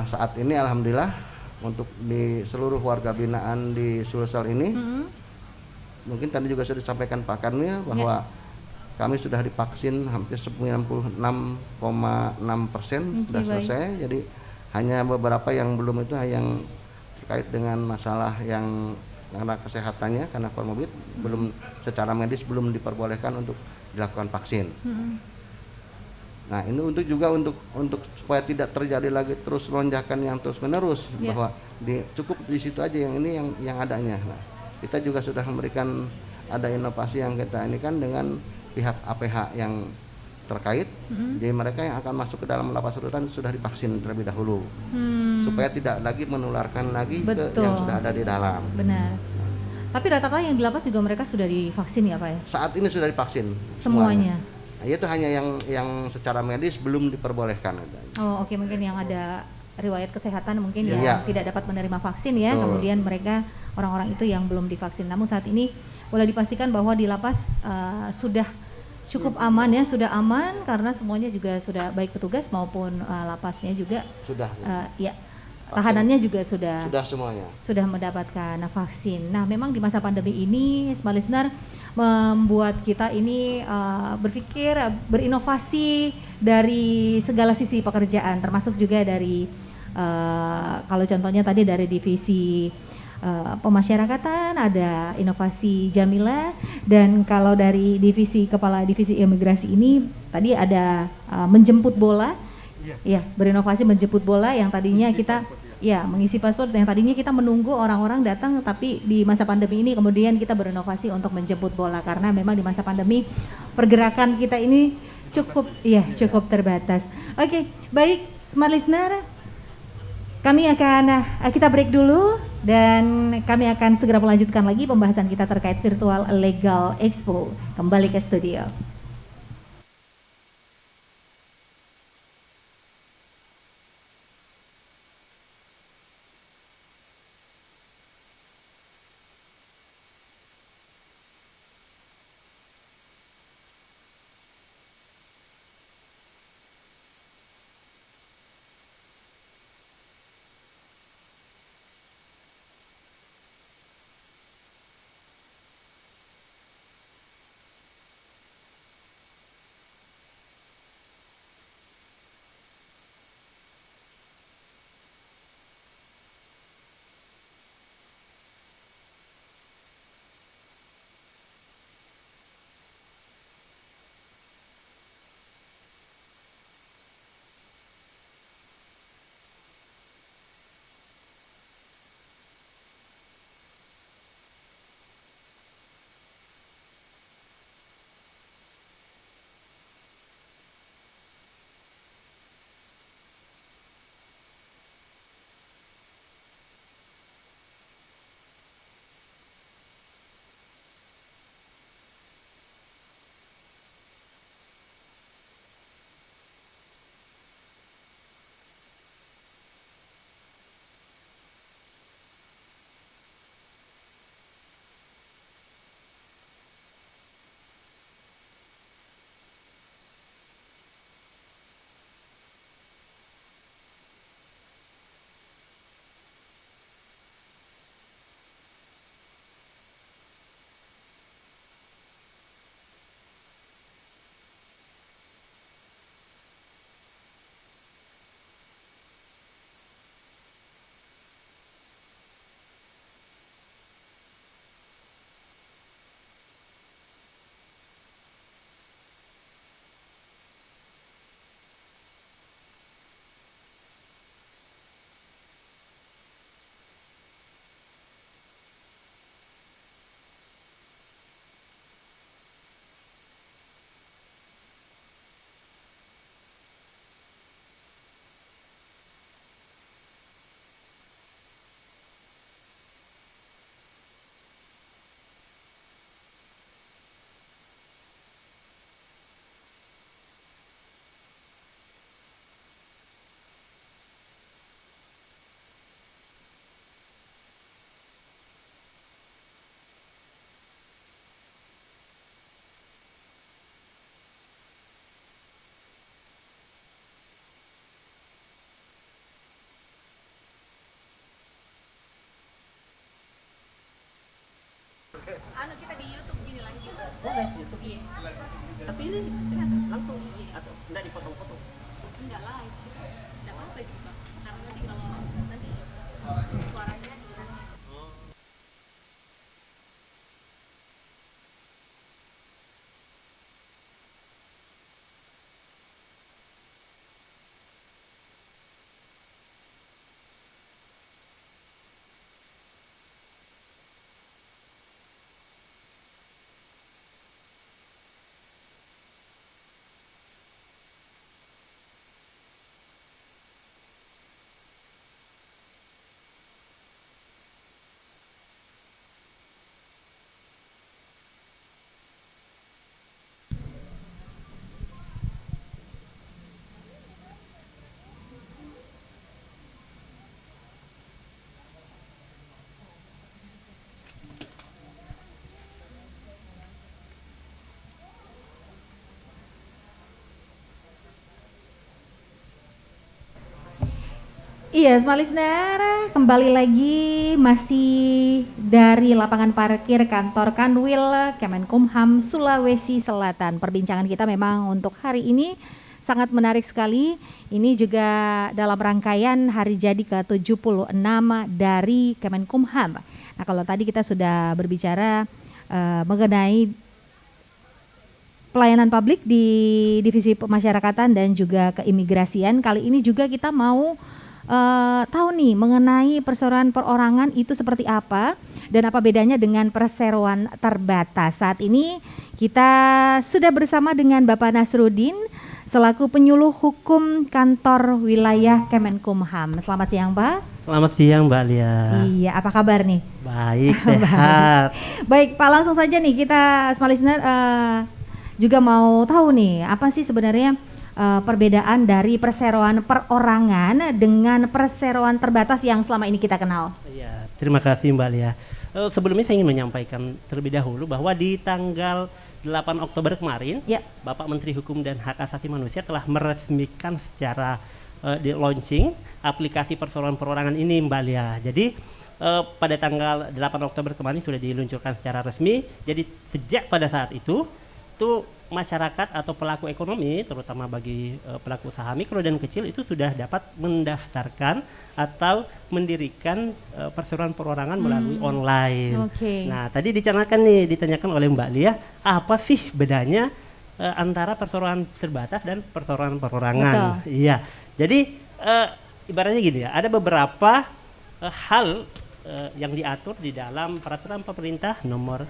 saat ini alhamdulillah untuk di seluruh warga binaan di Sulsel ini, mungkin tadi juga sudah disampaikan Pak Kanwil bahwa kami sudah divaksin hampir 96,6% sudah selesai. Jadi hanya beberapa yang belum itu yang terkait dengan masalah yang karena kesehatannya, karena komorbid belum secara medis belum diperbolehkan untuk dilakukan vaksin. Nah ini untuk juga untuk supaya tidak terjadi lagi terus lonjakan yang terus menerus, bahwa cukup di situ aja yang ini yang adanya. Nah, kita juga sudah memberikan ada inovasi yang kita ini kan dengan pihak APH yang terkait, jadi mereka yang akan masuk ke dalam lapas rutan sudah divaksin terlebih dahulu, supaya tidak lagi menularkan lagi ke yang sudah ada di dalam. Benar. Tapi rata-rata yang di lapas juga mereka sudah divaksin ya Pak ya? Saat ini sudah divaksin Semuanya? Nah, itu hanya yang secara medis belum diperbolehkan. Oh oke, mungkin yang ada riwayat kesehatan mungkin Iya. yang tidak dapat menerima vaksin ya, Betul. kemudian mereka orang-orang itu yang belum divaksin. Namun saat ini boleh dipastikan bahwa di lapas sudah cukup aman ya, sudah aman karena semuanya juga sudah baik petugas maupun lapasnya juga Sudah ya tahanannya juga sudah semuanya. sudah mendapatkan vaksin. Nah, memang di masa pandemi ini, Smart Listener, membuat kita ini berpikir, berinovasi dari segala sisi pekerjaan, termasuk juga dari kalau contohnya tadi dari divisi pemasyarakatan ada inovasi Jamila, dan kalau dari kepala divisi imigrasi ini tadi ada menjemput bola, ya berinovasi menjemput bola yang tadinya kita ya mengisi paspor yang tadinya kita menunggu orang-orang datang, tapi di masa pandemi ini kemudian kita berinovasi untuk menjemput bola karena memang di masa pandemi pergerakan kita ini cukup terbatas. Oke, baik Smart Listener, kami akan kita break dulu dan kami akan segera melanjutkan lagi pembahasan kita terkait Virtual Legal Expo. Kembali ke studio. Kita di YouTube gini lagi. Boleh YouTube. Iya. Tapi ini langsung atau enggak dipotong-potong. Enggak lah, enggak apa-apa sih Pak. Karena nanti kalau nanti suaranya dikurangi. Iya, Smart Listener, kembali lagi masih dari lapangan parkir kantor Kanwil Kemenkumham Sulawesi Selatan. Perbincangan kita memang untuk hari ini sangat menarik sekali. Ini juga dalam rangkaian hari jadi ke-76 dari Kemenkumham. Nah, kalau tadi kita sudah berbicara mengenai pelayanan publik di divisi pemasyarakatan dan juga keimigrasian, kali ini juga kita mau tahu nih mengenai perseroan perorangan itu seperti apa dan apa bedanya dengan perseroan terbatas. Saat ini kita sudah bersama dengan Bapak Nasruddin selaku penyuluh hukum kantor wilayah Kemenkumham. Selamat siang, Pak. Selamat siang Mbak Lia. Iya, apa kabar nih? Baik, sehat. Baik, Pak, langsung saja nih kita Smart Listener juga mau tahu nih apa sih sebenarnya perbedaan dari perseroan perorangan dengan perseroan terbatas yang selama ini kita kenal. Iya, terima kasih Mbak Lia. Sebelumnya saya ingin menyampaikan terlebih dahulu bahwa di tanggal 8 Oktober kemarin, Ya. Bapak Menteri Hukum dan Hak Asasi Manusia telah meresmikan secara di launching aplikasi perseroan perorangan ini Mbak Lia. Jadi pada tanggal 8 Oktober kemarin sudah diluncurkan secara resmi. Jadi sejak pada saat itu masyarakat atau pelaku ekonomi, terutama bagi pelaku usaha mikro dan kecil, itu sudah dapat mendaftarkan atau mendirikan perseroan perorangan melalui online. Oke. Nah, tadi ditanyakan oleh Mbak Lia, apa sih bedanya antara perseroan terbatas dan perseroan perorangan? Betul. Iya. Jadi ibaratnya gini ya, ada beberapa hal yang diatur di dalam peraturan pemerintah nomor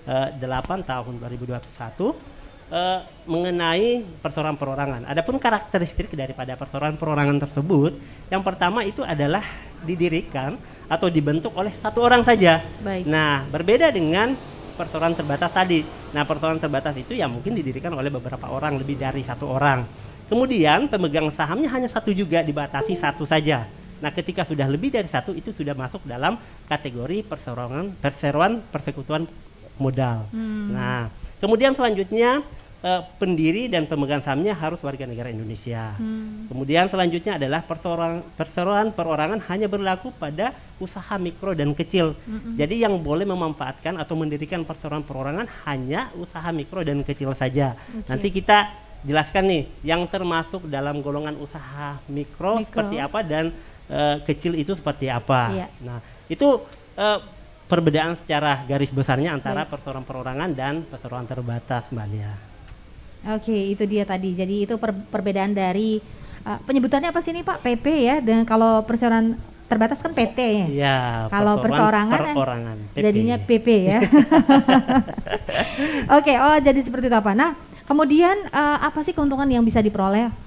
8 tahun 2021 mengenai perseroan perorangan. Adapun karakteristik daripada perseroan perorangan tersebut, yang pertama itu adalah didirikan atau dibentuk oleh satu orang saja. Baik. Nah, berbeda dengan perseroan terbatas tadi. Nah, perseroan terbatas itu yang mungkin didirikan oleh beberapa orang, lebih dari satu orang. Kemudian pemegang sahamnya hanya satu juga, dibatasi satu saja. Nah, ketika sudah lebih dari satu, itu sudah masuk dalam kategori perseroan persekutuan modal. Nah, kemudian selanjutnya pendiri dan pemegang sahamnya harus warga negara Indonesia. Kemudian selanjutnya adalah perseroan perorangan hanya berlaku pada usaha mikro dan kecil. Jadi yang boleh memanfaatkan atau mendirikan perseroan perorangan hanya usaha mikro dan kecil saja. Nanti kita jelaskan nih yang termasuk dalam golongan usaha mikro. Seperti apa dan kecil itu seperti apa. Iya. Nah, itu perbedaan secara garis besarnya antara perseroan perorangan dan perseroan terbatas, Mbak Lia. Oke, itu dia tadi. Jadi itu perbedaan dari penyebutannya apa sih ini Pak? PP ya. Dan kalau perseroan terbatas kan PT ya. Iya. Kalau perseorangan PP. jadinya PP ya. Oke, jadi seperti itu apa? Nah, kemudian apa sih keuntungan yang bisa diperoleh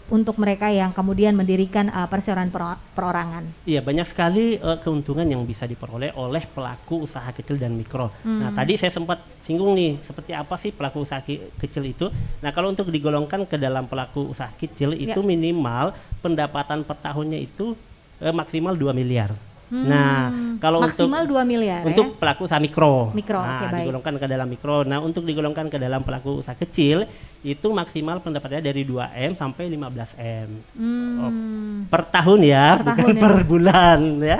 untuk mereka yang kemudian mendirikan perseroan perorangan? Iya, banyak sekali keuntungan yang bisa diperoleh oleh pelaku usaha kecil dan mikro. Nah, tadi saya sempat singgung nih, seperti apa sih pelaku usaha kecil itu? Nah, kalau untuk digolongkan ke dalam pelaku usaha kecil itu minimal pendapatan per tahunnya itu maksimal 2 miliar. Nah, kalau maksimal 2 miliar untuk pelaku usaha mikro. Mikro, Nah, oke, baik. digolongkan ke dalam mikro. Nah, untuk digolongkan ke dalam pelaku usaha kecil itu maksimal pendapatannya dari 2M sampai 15M. Per tahun ya, Per bukan tahun ya. per bulan ya.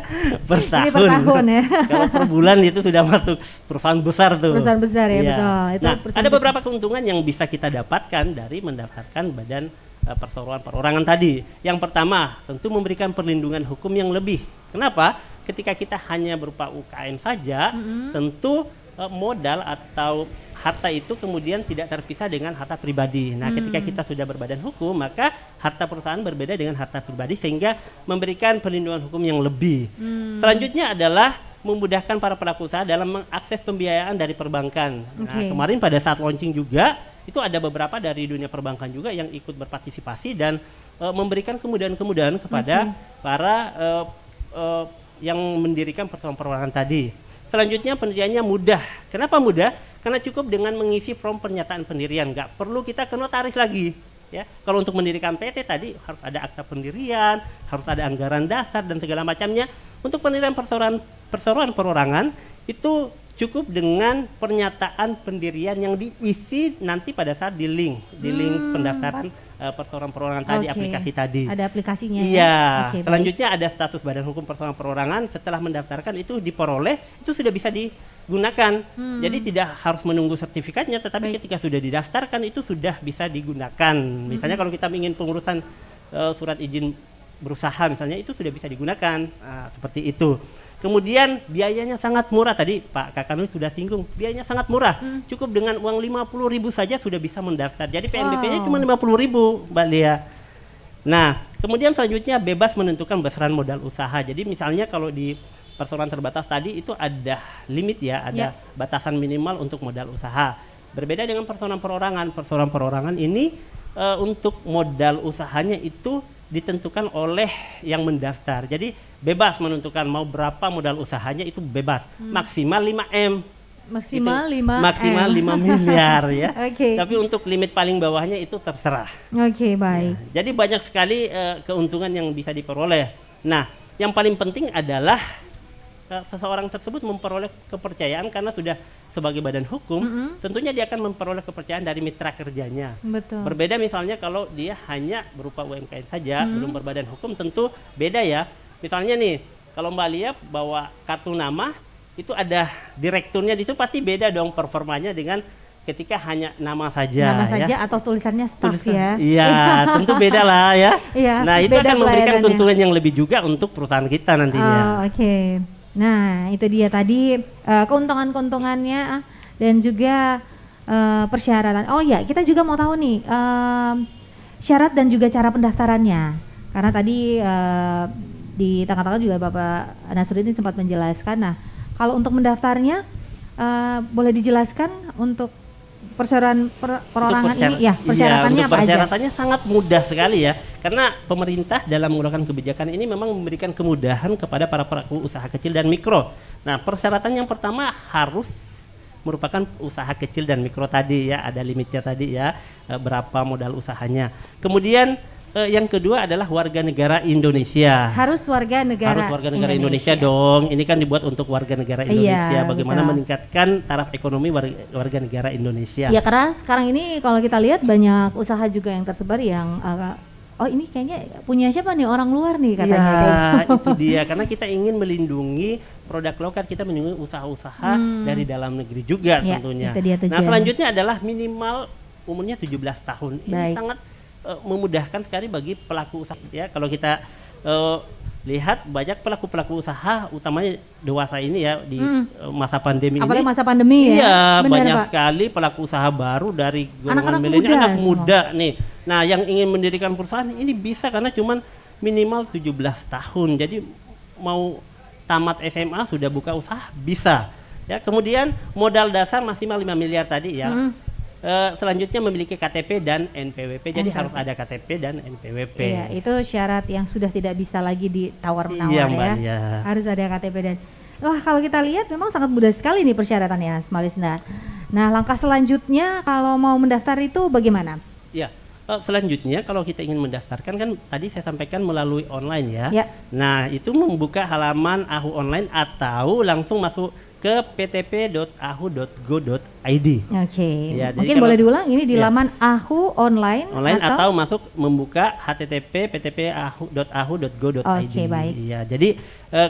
Per tahun. Ini per tahun ya. Kalau per bulan itu sudah masuk perusahaan besar tuh. Perusahaan besar ya, Iya. betul. Itu Nah, perusahaan ada beberapa keuntungan yang bisa kita dapatkan dari mendaftarkan badan perseroan perorangan tadi. Yang pertama, tentu memberikan perlindungan hukum yang lebih. Kenapa? Ketika kita hanya berupa UKM saja, tentu modal atau harta itu kemudian tidak terpisah dengan harta pribadi. Nah, ketika kita sudah berbadan hukum, maka harta perusahaan berbeda dengan harta pribadi sehingga memberikan perlindungan hukum yang lebih. Selanjutnya adalah memudahkan para pelaku usaha dalam mengakses pembiayaan dari perbankan. Nah, kemarin pada saat launching juga itu ada beberapa dari dunia perbankan juga yang ikut berpartisipasi dan memberikan kemudahan-kemudahan kepada para yang mendirikan perseroan perorangan tadi. Selanjutnya pendiriannya mudah. Kenapa mudah? Karena cukup dengan mengisi form pernyataan pendirian, nggak perlu kita ke notaris lagi. Ya, kalau untuk mendirikan PT tadi harus ada akta pendirian, harus ada anggaran dasar dan segala macamnya. Untuk pendirian perseroan perorangan itu cukup dengan pernyataan pendirian yang diisi nanti pada saat di link pendaftaran perseroan perorangan tadi, Oke. aplikasi tadi. Ada aplikasinya Iya, ya? Oke, baik. selanjutnya ada status Badan Hukum Perseroan Perorangan. Setelah mendaftarkan itu diperoleh, itu sudah bisa digunakan. Jadi tidak harus menunggu sertifikatnya, tetapi Baik. ketika sudah didaftarkan itu sudah bisa digunakan. Misalnya kalau kita ingin pengurusan surat izin berusaha misalnya, itu sudah bisa digunakan. Nah, seperti itu. Kemudian biayanya sangat murah, tadi Pak Kakanul sudah singgung, biayanya sangat murah. Cukup dengan uang 50.000 saja sudah bisa mendaftar. Jadi PNBP-nya cuma 50.000, Mbak Lia. Nah, kemudian selanjutnya bebas menentukan besaran modal usaha. Jadi misalnya kalau di perseroan terbatas tadi itu ada limit ya, ada batasan minimal untuk modal usaha. Berbeda dengan perseroan perorangan. Perseroan perorangan ini untuk modal usahanya itu ditentukan oleh yang mendaftar. Jadi bebas menentukan mau berapa modal usahanya, itu bebas. Maksimal 5M. Maksimal Itu 5 maksimal 5 miliar ya. Oke. Tapi untuk limit paling bawahnya itu terserah. Oke, baik. Jadi banyak sekali keuntungan yang bisa diperoleh. Nah, yang paling penting adalah seseorang tersebut memperoleh kepercayaan karena sudah sebagai badan hukum, tentunya dia akan memperoleh kepercayaan dari mitra kerjanya. Betul. Berbeda misalnya kalau dia hanya berupa UMKM saja, belum berbadan hukum, tentu beda ya. Misalnya nih, kalau Mbak Lia bawa kartu nama, itu ada direkturnya di situ, pasti beda dong performanya dengan ketika hanya nama saja. Nama ya. saja atau tulisannya staff ya. Iya, tentu beda lah ya. Iya, Nah, itu beda akan memberikan pelayanannya. keuntungan yang lebih juga untuk perusahaan kita nantinya. Oh, oke. Nah, itu dia tadi keuntungan-keuntungannya dan juga persyaratan. Oh ya, kita juga mau tahu nih syarat dan juga cara pendaftarannya. Karena tadi di tengah-tengah juga Bapak Nasruddin sempat menjelaskan. Nah, kalau untuk mendaftarnya boleh dijelaskan untuk persyaratan perorangan ini ya, persyaratannya untuk apa aja? persyaratannya sangat mudah sekali ya, karena pemerintah dalam mengeluarkan kebijakan ini memang memberikan kemudahan kepada para pelaku usaha kecil dan mikro. Nah, persyaratan yang pertama harus merupakan usaha kecil dan mikro tadi ya, ada limitnya tadi ya, berapa modal usahanya. Kemudian yang kedua adalah warga negara Indonesia. Harus warga negara Indonesia dong. Ini kan dibuat untuk warga negara Indonesia. Iya, Bagaimana betul. meningkatkan taraf ekonomi warga negara Indonesia. Ya, karena sekarang ini kalau kita lihat banyak usaha juga yang tersebar yang oh ini kayaknya punya siapa nih, orang luar nih katanya. Ya, kayak gitu. itu dia. Karena kita ingin melindungi produk lokal, kita melindungi usaha-usaha dari dalam negeri juga Ya, tentunya. itu dia Nah, tujuannya. selanjutnya adalah minimal umurnya 17 tahun. Ini Baik. sangat memudahkan sekali bagi pelaku usaha ya. Kalau kita lihat banyak pelaku-pelaku usaha utamanya dewasa ini ya di masa pandemi Apalagi ini. masa pandemi ya. Iya, Benar, banyak Pak. sekali pelaku usaha baru dari golongan Anak-anak milenial, muda anak semua. muda nih. Nah, yang ingin mendirikan perusahaan ini bisa karena cuman minimal 17 tahun. Jadi mau tamat SMA sudah buka usaha bisa. Ya, kemudian modal dasar maksimal 5 miliar tadi ya. Selanjutnya memiliki KTP dan NPWP. Jadi harus ada KTP dan NPWP. Iya, itu syarat yang sudah tidak bisa lagi ditawar-menawar Iya, ya. Mbak Lia. Harus ada KTP dan wah, kalau kita lihat memang sangat mudah sekali nih persyaratannya, Smalisna. Nah, langkah selanjutnya kalau mau mendaftar itu bagaimana? Ya, selanjutnya kalau kita ingin mendaftarkan kan tadi saya sampaikan melalui online ya. Ya. Nah, itu membuka halaman AHU online atau langsung masuk ke ptp.ahu.go.id. Oke. Ya, jadi Mungkin kalau- boleh diulang ini di ya. laman AHU online, Atau masuk membuka http ptp.ahu.go.id. Oke, baik. Ya, jadi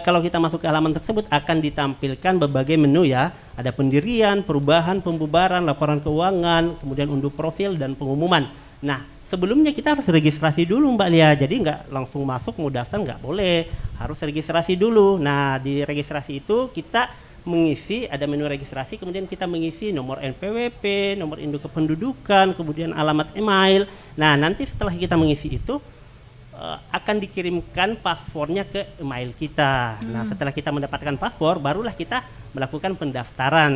kalau kita masuk ke halaman tersebut akan ditampilkan berbagai menu ya. Ada pendirian, perubahan, pembubaran, laporan keuangan, kemudian unduh profil dan pengumuman. Nah, sebelumnya kita harus registrasi dulu Mbak Lia. Jadi nggak langsung masuk mau daftar nggak boleh, harus registrasi dulu. Nah, di registrasi itu kita mengisi, ada menu registrasi, kemudian kita mengisi nomor NPWP, nomor induk kependudukan, kemudian alamat email. Nah, nanti setelah kita mengisi itu akan dikirimkan paspornya ke email kita. Nah, setelah kita mendapatkan paspor, barulah kita melakukan pendaftaran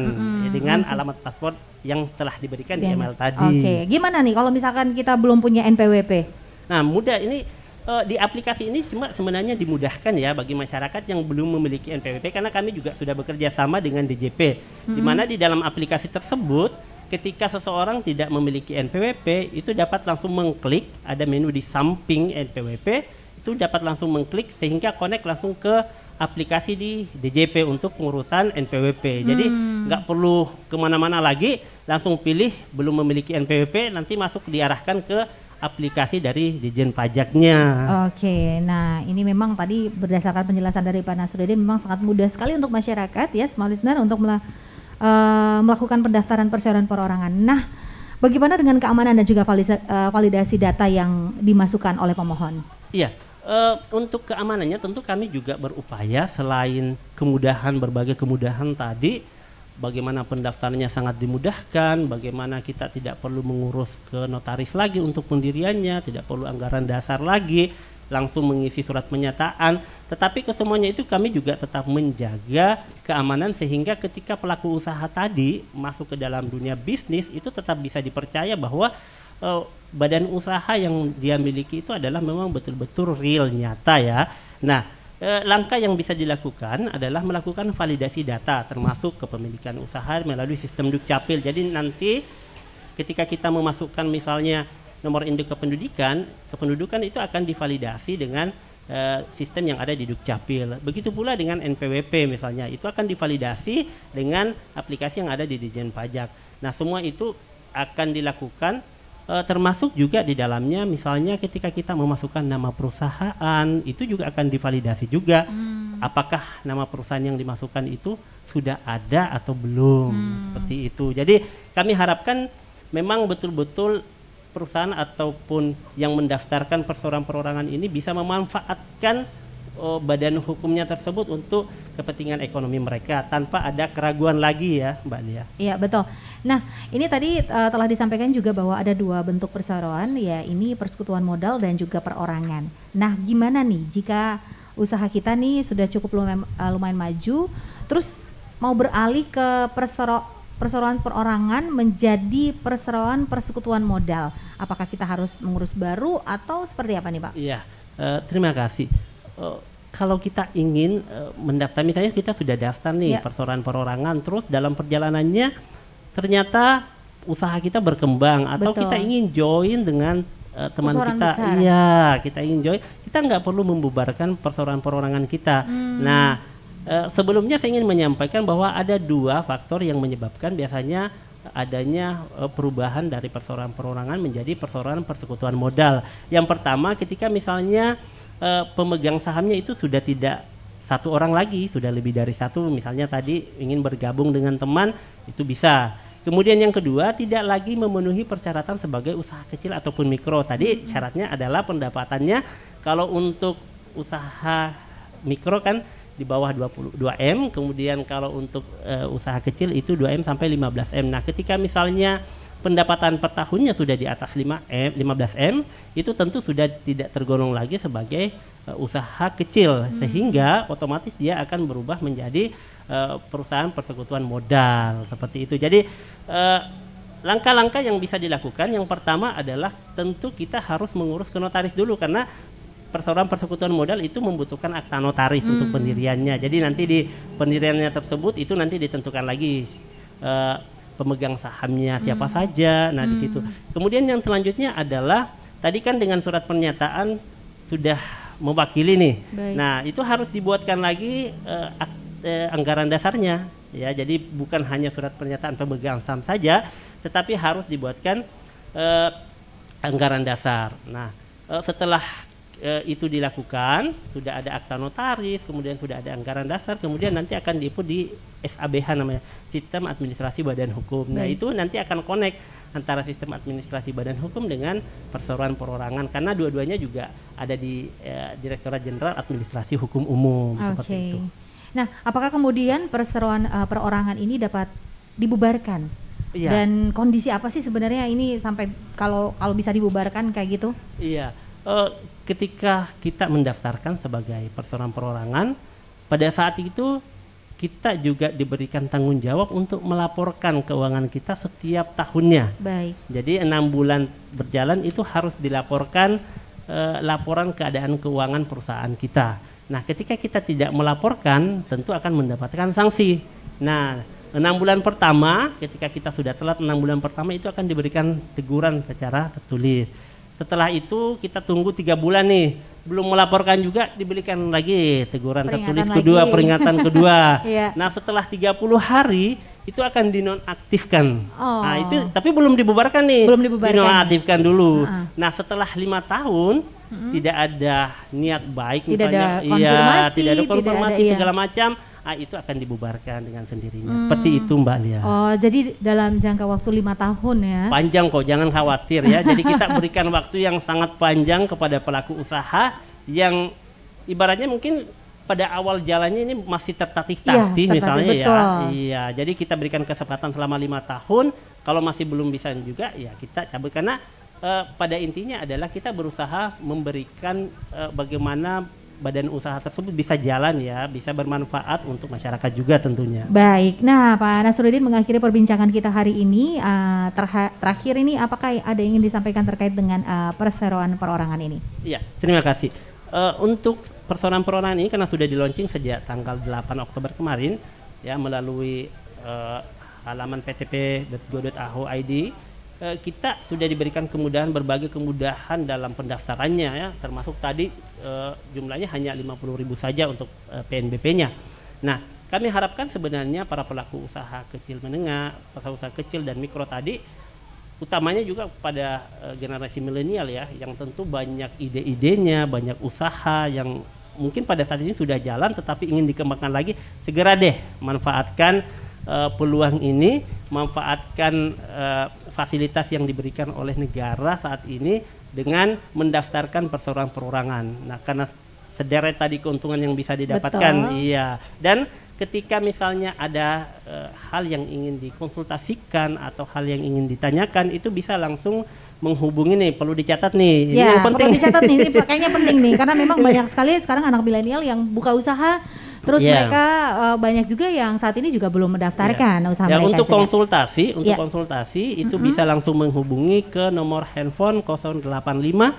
dengan alamat paspor yang telah diberikan di email tadi. Oke, gimana nih kalau misalkan kita belum punya NPWP? Nah, mudah ini di aplikasi ini cuma sebenarnya dimudahkan ya bagi masyarakat yang belum memiliki NPWP, karena kami juga sudah bekerja sama dengan DJP, di mana di dalam aplikasi tersebut ketika seseorang tidak memiliki NPWP itu dapat langsung mengklik, ada menu di samping NPWP, itu dapat langsung mengklik sehingga connect langsung ke aplikasi di DJP untuk pengurusan NPWP. Jadi nggak perlu kemana-mana lagi, langsung pilih belum memiliki NPWP, nanti masuk diarahkan ke aplikasi dari Dijen Pajaknya. Oke, nah ini memang tadi berdasarkan penjelasan dari Pak Nasruddin memang sangat mudah sekali untuk masyarakat ya, smart listener untuk melakukan pendaftaran perseroan perorangan. Nah, bagaimana dengan keamanan dan juga validasi data yang dimasukkan oleh pemohon? Iya, untuk keamanannya tentu kami juga berupaya selain kemudahan, berbagai kemudahan tadi, bagaimana pendaftarannya sangat dimudahkan, bagaimana kita tidak perlu mengurus ke notaris lagi untuk pendiriannya, tidak perlu anggaran dasar lagi, langsung mengisi surat pernyataan, tetapi kesemuanya itu kami juga tetap menjaga keamanan sehingga ketika pelaku usaha tadi masuk ke dalam dunia bisnis itu tetap bisa dipercaya bahwa badan usaha yang dia miliki itu adalah memang betul-betul real, nyata ya. Nah, langkah yang bisa dilakukan adalah melakukan validasi data termasuk kepemilikan usaha melalui sistem Dukcapil. Jadi nanti ketika kita memasukkan misalnya nomor induk kependudukan itu akan divalidasi dengan sistem yang ada di Dukcapil. Begitu pula dengan NPWP misalnya, itu akan divalidasi dengan aplikasi yang ada di Dijen Pajak. Nah, semua itu akan dilakukan termasuk juga di dalamnya misalnya ketika kita memasukkan nama perusahaan, itu juga akan divalidasi juga. Apakah nama perusahaan yang dimasukkan itu sudah ada atau belum, seperti itu. Jadi kami harapkan memang betul-betul perusahaan ataupun yang mendaftarkan perseroan perorangan ini bisa memanfaatkan badan hukumnya tersebut untuk kepentingan ekonomi mereka tanpa ada keraguan lagi ya Mbak Lia. Iya betul. Nah ini tadi telah disampaikan juga bahwa ada dua bentuk perseroan, ya ini persekutuan modal dan juga perorangan. Nah gimana nih jika usaha kita nih sudah cukup lumayan maju, terus mau beralih ke perseroan perorangan menjadi perseroan persekutuan modal, apakah kita harus mengurus baru atau seperti apa nih Pak? Iya, terima kasih. Kalau kita ingin mendaftar, misalnya kita sudah daftar nih perseroan perorangan, terus dalam perjalanannya ternyata usaha kita berkembang atau kita ingin join dengan teman Perseroan kita, besar. iya kita ingin join, kita nggak perlu membubarkan perseroan perorangan kita. Nah, sebelumnya saya ingin menyampaikan bahwa ada dua faktor yang menyebabkan biasanya adanya perubahan dari perseroan perorangan menjadi perseroan persekutuan modal. Yang pertama ketika misalnya pemegang sahamnya itu sudah tidak satu orang lagi, sudah lebih dari satu, misalnya tadi ingin bergabung dengan teman, itu bisa. Kemudian yang kedua, tidak lagi memenuhi persyaratan sebagai usaha kecil ataupun mikro. Tadi syaratnya adalah pendapatannya kalau untuk usaha mikro kan di bawah 22M, kemudian kalau untuk usaha kecil itu 2M sampai 15M. Nah, ketika misalnya pendapatan per tahunnya sudah di atas 15M, itu tentu sudah tidak tergolong lagi sebagai usaha kecil, sehingga otomatis dia akan berubah menjadi perusahaan persekutuan modal, seperti itu. Jadi langkah-langkah yang bisa dilakukan, yang pertama adalah tentu kita harus mengurus ke notaris dulu, karena perseroan persekutuan modal itu membutuhkan akta notaris untuk pendiriannya. Jadi nanti di pendiriannya tersebut itu nanti ditentukan lagi pemegang sahamnya siapa saja. Nah di situ. Kemudian yang selanjutnya adalah tadi kan dengan surat pernyataan sudah mewakili nih. Baik. Nah itu harus dibuatkan lagi anggaran dasarnya. Ya, jadi bukan hanya surat pernyataan pemegang saham saja, tetapi harus dibuatkan anggaran dasar. Nah setelah itu dilakukan, sudah ada akta notaris, kemudian sudah ada anggaran dasar, kemudian nanti akan diinput di SABH namanya, Sistem Administrasi Badan Hukum. Nah itu nanti akan connect antara Sistem Administrasi Badan Hukum dengan perseroan perorangan, karena dua-duanya juga ada di Direktorat Jenderal Administrasi Hukum Umum. Seperti itu. Nah, apakah kemudian perseroan perorangan ini dapat dibubarkan? Iya. Dan kondisi apa sih sebenarnya ini sampai kalau bisa dibubarkan kayak gitu? Iya. Ketika kita mendaftarkan sebagai perseroan perorangan, pada saat itu kita juga diberikan tanggung jawab untuk melaporkan keuangan kita setiap tahunnya. Baik. Jadi 6 bulan berjalan itu harus dilaporkan laporan keadaan keuangan perusahaan kita. Nah, ketika kita tidak melaporkan, tentu akan mendapatkan sanksi. Nah, 6 bulan pertama, ketika kita sudah telat 6 bulan pertama itu akan diberikan teguran secara tertulis. Setelah itu kita tunggu 3 bulan nih, belum melaporkan juga diberikan lagi teguran tertulis Peringatan kedua, lagi. peringatan kedua. Iya. Nah, setelah 30 hari itu akan dinonaktifkan. Oh. Nah, itu tapi belum dibubarkan nih. Belum dibubarkan. Dinonaktifkan dulu. Uh-uh. Nah, setelah 5 tahun tidak ada niat baik Tidak misalnya, ada konfirmasi, tidak ada konfirmasi tidak ada, iya. segala macam, itu akan dibubarkan dengan sendirinya. Seperti itu Mbak Lia. Oh, jadi dalam jangka waktu 5 tahun ya. Panjang kok, jangan khawatir ya. Jadi kita berikan waktu yang sangat panjang kepada pelaku usaha yang ibaratnya mungkin pada awal jalannya ini masih tertatih-tatih Iya, misalnya tertatih, ya. betul. Iya, jadi kita berikan kesempatan selama 5 tahun. Kalau masih belum bisa juga ya kita cabut karena pada intinya adalah kita berusaha memberikan bagaimana badan usaha tersebut bisa jalan ya, bisa bermanfaat untuk masyarakat juga tentunya. Baik, nah Pak Nasruddin mengakhiri perbincangan kita hari ini. Terakhir ini apakah ada yang ingin disampaikan terkait dengan perseroan perorangan ini? Iya, terima kasih. Untuk perseroan perorangan ini karena sudah di-launching sejak tanggal 8 Oktober kemarin ya melalui halaman ptp.go.aho.id, kita sudah diberikan kemudahan, berbagai kemudahan dalam pendaftarannya ya, termasuk tadi jumlahnya hanya 50.000 saja untuk PNBP-nya. Nah, kami harapkan sebenarnya para pelaku usaha kecil menengah, usaha kecil dan mikro tadi, utamanya juga pada generasi milenial ya, yang tentu banyak ide-idenya, banyak usaha yang mungkin pada saat ini sudah jalan tetapi ingin dikembangkan lagi, segera deh manfaatkan peluang ini, manfaatkan fasilitas yang diberikan oleh negara saat ini dengan mendaftarkan perseroan perorangan. Nah, karena sederet tadi keuntungan yang bisa didapatkan, Betul. iya. Dan ketika misalnya ada hal yang ingin dikonsultasikan atau hal yang ingin ditanyakan, itu bisa langsung menghubungi nih, perlu dicatat nih. Ini Ya, yang penting. perlu dicatat nih, ini kayaknya penting nih, karena memang banyak sekali sekarang anak milenial yang buka usaha, terus Iya. mereka banyak juga yang saat ini juga belum mendaftarkan usaha Ya, mereka. untuk juga. konsultasi, Ya. itu bisa langsung menghubungi ke nomor handphone 085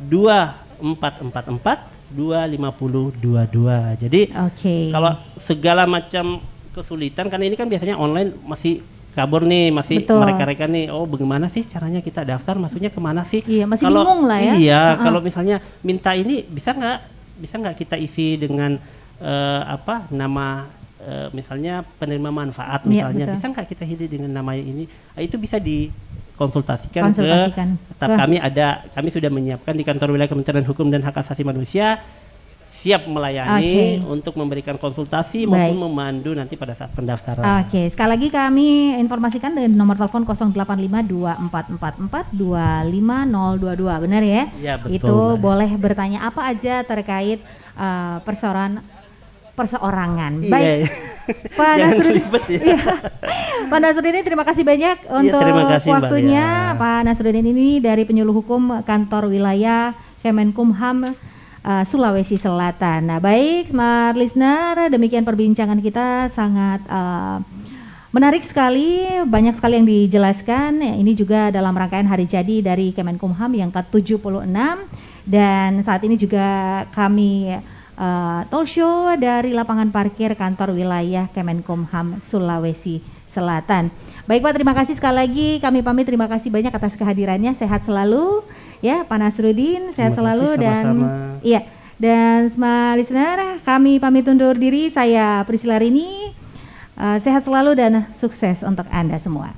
2444 25022. Jadi Oke. kalau segala macam kesulitan, karena ini kan biasanya online masih kabur nih, masih Betul. mereka-reka nih, oh bagaimana sih caranya kita daftar, maksudnya kemana sih? Iya, masih Kalau- bingung lah ya. Iya, Uh-uh. kalau misalnya minta ini bisa nggak kita isi dengan nama misalnya penerima manfaat Iya, misalnya, betul. bisa nggak kita isi dengan nama ini? Itu bisa dikonsultasikan Konsultasikan. ke kami sudah menyiapkan di kantor wilayah Kementerian Hukum dan Hak Asasi Manusia, siap melayani untuk memberikan konsultasi maupun Baik. memandu nanti pada saat pendaftaran. Oke, sekali lagi kami informasikan dengan nomor telepon 085244242522, benar ya? Iya, betul, Itu Mbak. boleh bertanya apa aja terkait perseorangan. Iya, Baik, iya. Pak Jangan Nasruddin. ribet ya. Iya. Pak Nasruddin, terima kasih banyak untuk terima kasih, Mbak waktunya. Lia. Pak Nasruddin ini dari penyuluh hukum kantor wilayah Kemenkumham Sulawesi Selatan. Nah, baik, smart listener, demikian perbincangan kita sangat menarik sekali, banyak sekali yang dijelaskan. Ya, ini juga dalam rangkaian hari jadi dari Kemenkumham yang ke-76, dan saat ini juga kami talk show dari lapangan parkir kantor wilayah Kemenkumham Sulawesi Selatan. Baik Pak, terima kasih sekali lagi. Kami pamit, terima kasih banyak atas kehadirannya. Sehat selalu ya Pak Nasruddin, sehat Terima selalu. kasih, Dan sama-sama. iya, dan smart listener, kami pamit undur diri. Saya Priscilla Rini. Sehat selalu dan sukses untuk Anda semua.